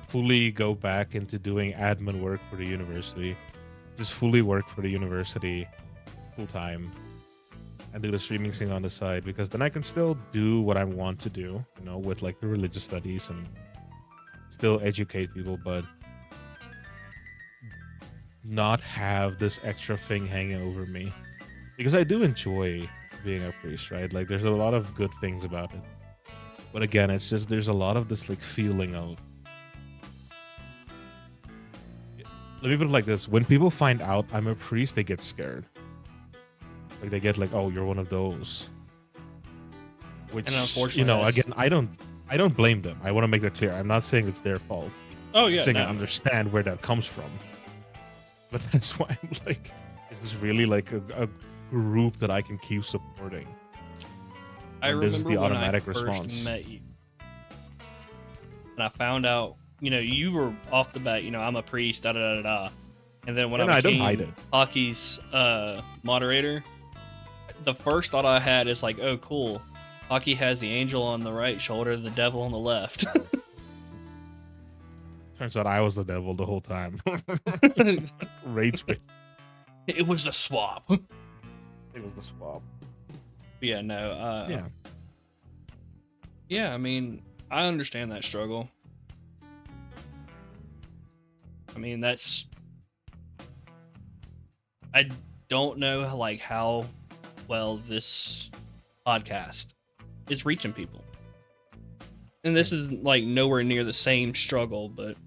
fully go back into doing admin work for the university, just fully work for the university full time, and do the streaming thing on the side, because then I can still do what I want to do, you know, with like the religious studies and still educate people, but not have this extra thing hanging over me. Because I do enjoy being a priest, right? Like, there's a lot of good things about it. But again, it's just, there's a lot of this like feeling of, let me put it like this, when people find out I'm a priest, they get scared. Like, they get like, oh, you're one of those. Which, and unfortunately, you know, again, I don't blame them. I want to make that clear. I'm not saying it's their fault. Oh yeah, I'm saying I understand where that comes from. But that's why I'm like, is this really like a group that I can keep supporting? I remember this is the automatic response. Met you, and I found out, you know, you were off the bat, you know, I'm a priest, da da da da. And then when I became Hockey's moderator, the first thought I had is like, oh, cool. Hockey has the angel on the right shoulder, the devil on the left. Turns out I was the devil the whole time. Rage bait. It was the swap. It was the swap. Yeah, no. Yeah, I mean, I understand that struggle. I mean, I don't know, like, how well this podcast is reaching people. and this is like nowhere near the same struggle, but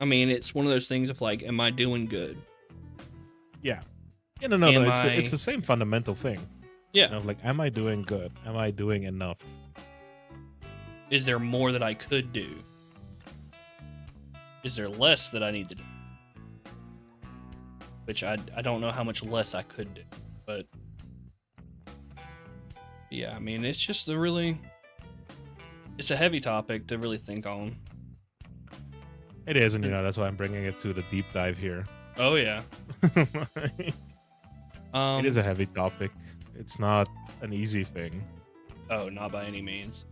I mean, it's one of those things of like, am I doing good? Yeah. Yeah, no. Am It's I? the same fundamental thing. Yeah. Like, am I doing good? Am I doing enough? Is there more that I could do? Is there less that I need to do? Which I don't know how much less I could do, but yeah, I mean, it's just it's a heavy topic to really think on. It is, and that's why I'm bringing it to the deep dive here. Oh yeah. It is a heavy topic. It's not an easy thing. Oh, not by any means.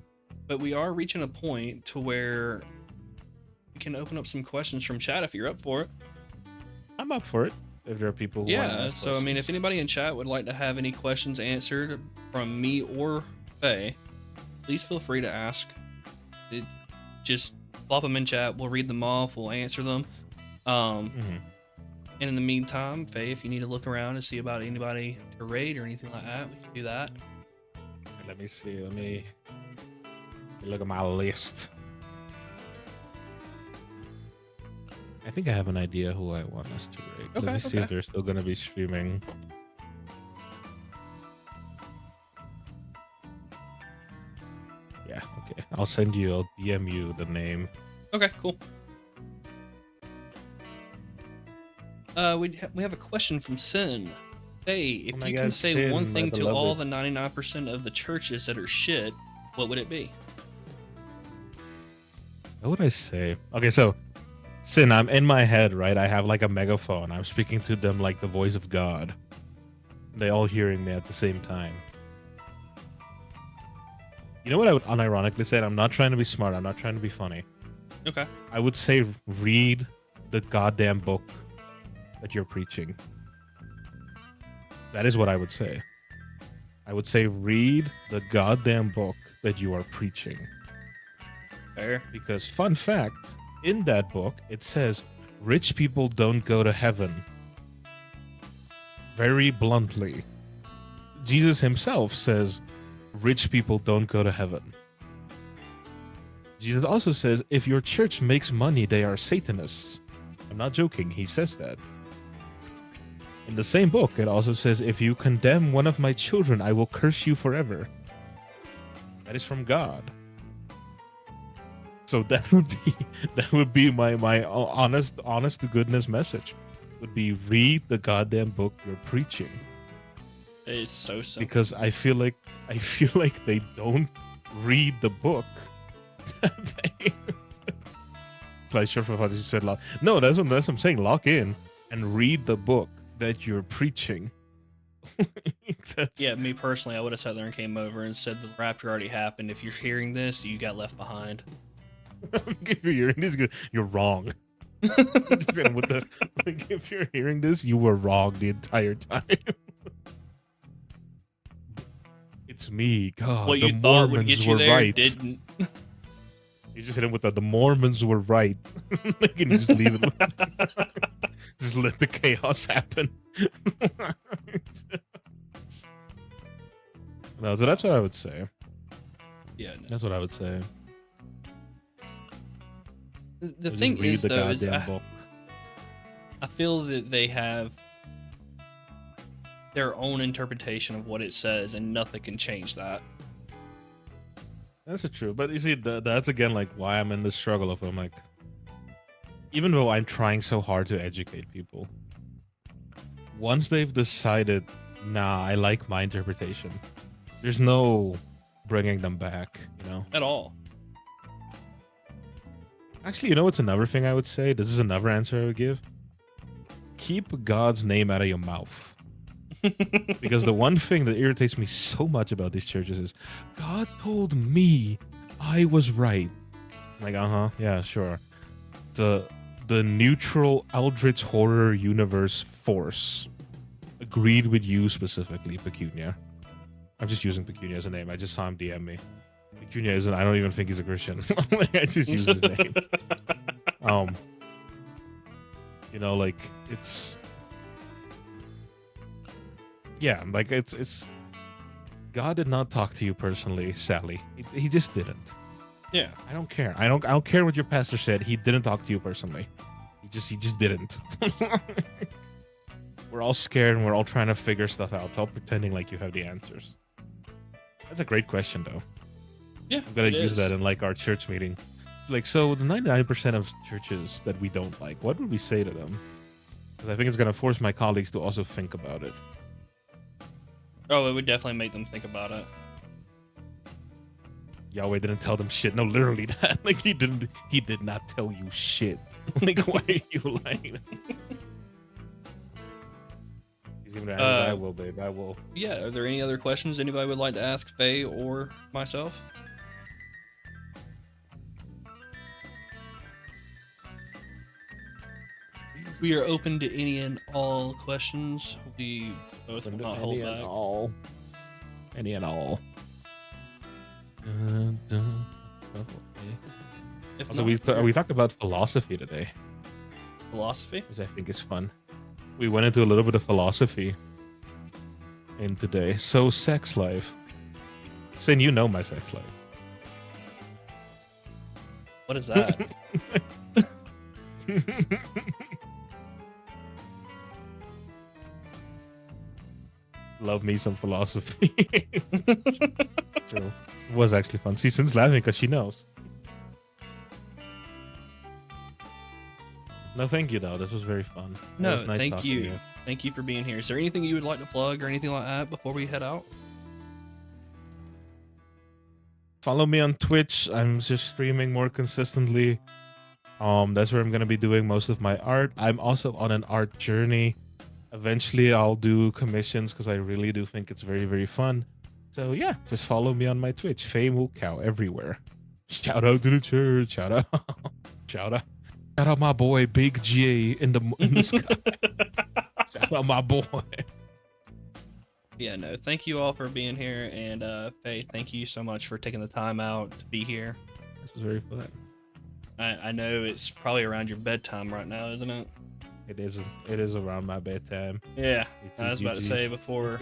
But we are reaching a point to where we can open up some questions from chat if you're up for it. I'm up for it. If there are people who want to ask so I mean, if questions. anybody in chat would like to have any questions answered from me or Faye, please feel free to ask. Just plop them in chat. We'll read them off. We'll answer them. And in the meantime, Faye, if you need to look around and see about anybody to raid or anything like that, we can do that. Let me see. Let me look at my list. I think I have an idea who I want us to raid. Let me see if they're still going to be streaming. Yeah, okay. I'll DM you the name. Okay, cool. We have a question from Sin. Hey, if you can say Sin, one thing my to all beloved. the 99% of the churches that are shit, what would it be? What would I say? Okay, so Sin, I'm in my head, right? I have like a megaphone. I'm speaking to them like the voice of God. They all hearing me at the same time. You know what I would unironically say? I'm not trying to be smart. I'm not trying to be funny. Okay. I would say read the goddamn book that you're preaching. That is what I would say. I would say read the goddamn book that you are preaching. Fair. Because, fun fact, in that book, it says rich people don't go to heaven. Very bluntly. Jesus himself says rich people don't go to heaven. Jesus also says if your church makes money, they are Satanists. I'm not joking, he says that. In the same book, it also says, if you condemn one of my children, I will curse you forever. That is from God. So that would be my honest to goodness message. Would be read the goddamn book you're preaching. It is so simple. Because I feel like they don't read the book. Like sure for what you said. No, that's what I'm saying. Lock in and read the book that you're preaching. Yeah, me personally, I would have sat there and came over and said the rapture already happened. If you're hearing this, you got left behind. If you're hearing this, you're wrong. If you're hearing this, you were wrong the entire time. It's me, God. What the you thought would get Mormons you were there right. didn't. You just hit him with the Mormons were right. Like, and just leave it. Just let the chaos happen. No, so that's what I would say. Yeah, no. That's what I would say. The thing is, the though, is book. I feel that they have their own interpretation of what it says, and nothing can change that. That's true, but you see, that's again like why I'm in this struggle of I'm like, even though I'm trying so hard to educate people, once they've decided, nah, I like my interpretation, there's no bringing them back, At all. Actually, what's another thing I would say? This is another answer I would give. Keep God's name out of your mouth. Because the one thing that irritates me so much about these churches is God told me I was right. I'm like, yeah, sure. The neutral Eldritch horror universe force agreed with you specifically, Pecunia. I'm just using Pecunia as a name. I just saw him DM me. Pecunia isn't. I don't even think he's a Christian. I just use his name. It's. Yeah, it's God did not talk to you personally, Sally. He just didn't. Yeah. I don't care. I don't care what your pastor said. He didn't talk to you personally. He just didn't. We're all scared and we're all trying to figure stuff out, all pretending like you have the answers. That's a great question though. Yeah. I'm gonna it use is. that in like our church meeting. Like, so the 99% of churches that we don't like, what would we say to them? Because I think it's gonna force my colleagues to also think about it. Oh, it would definitely make them think about it. Yahweh didn't tell them shit. No, literally that. Like he did not tell you shit. Like why are you lying? He's gonna answer, I will, babe. I will. Yeah, are there any other questions anybody would like to ask Faye or myself? We are open to any and all questions. We both will not hold back. Any and all. If Also, not, we talked about philosophy today, philosophy. which I think is fun. We went into a little bit of philosophy in today. So, sex life. Sin, you know my sex life. What is that? Love me some philosophy. True. It was actually fun. See, Sin's laughing because she knows. No, thank you, though. This was very fun. It No, was nice thank talking to you. Thank you for being here. Is there anything you would like to plug or anything like that before we head out? Follow me on Twitch. I'm just streaming more consistently. That's where I'm gonna be doing most of my art. I'm also on an art journey. Eventually, I'll do commissions because I really do think it's very, very fun. So yeah, just follow me on my Twitch, FeyMooCow, everywhere. Shout out to the church. Shout out, shout out, shout out my boy Big G in the sky. Shout out my boy. Yeah, no, thank you all for being here. And Faye, thank you so much for taking the time out to be here. This was very fun. I know it's probably around your bedtime right now, isn't it? It isn't. It is around my bedtime. Yeah, I was about to say before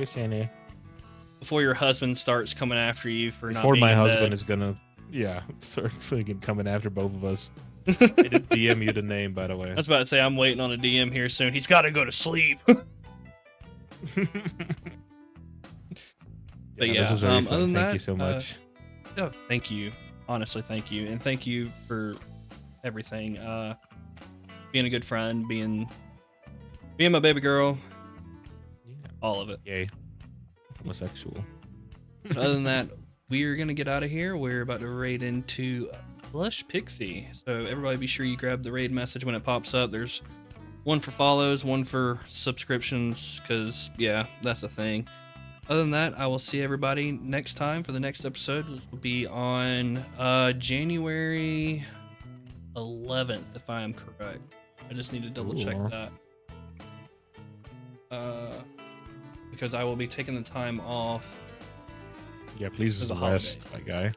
your husband starts coming after you for not before being my in husband bed. is gonna start freaking coming after both of us. I didn't DM you the name, by the way. I was about to say I'm waiting on a DM here soon. He's got to go to sleep. But yeah, this was very other fun. than Thank that, you so much. No, thank you. Honestly, thank you, and thank you for everything. Being a good friend, being my baby girl, all of it. Yay, homosexual. Other than that, we're gonna get out of here. We're about to raid into Blush Pixie, so everybody be sure you grab the raid message when it pops up. There's one for follows, one for subscriptions, because yeah, that's the thing. Other than that, I will see everybody next time for the next episode, which will be on January 11th, if I am correct. I just need to double check that. Because I will be taking the time off. Yeah, please rest, my guy.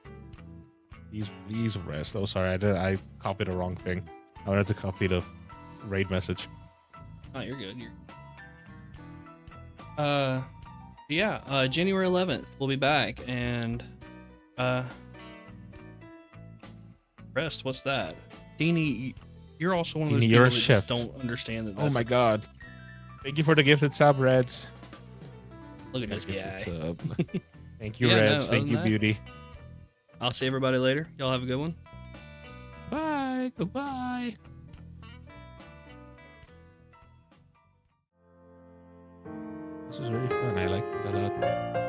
Please rest. Oh, sorry, I copied the wrong thing. I wanted to copy the raid message. Oh, you're good. Yeah, January 11th, we'll be back, and, rest, what's that? Deanie, you're also one of those Deanie, people you're a that chef. just don't understand that Oh that's my god. Thank you for the gifted sub, Reds. Look at this guy. Sub. Thank you, Yeah, Reds. no, Thank other you, than that- Beauty. I'll see everybody later. Y'all have a good one. Bye. Goodbye. This was very fun. I liked it a lot.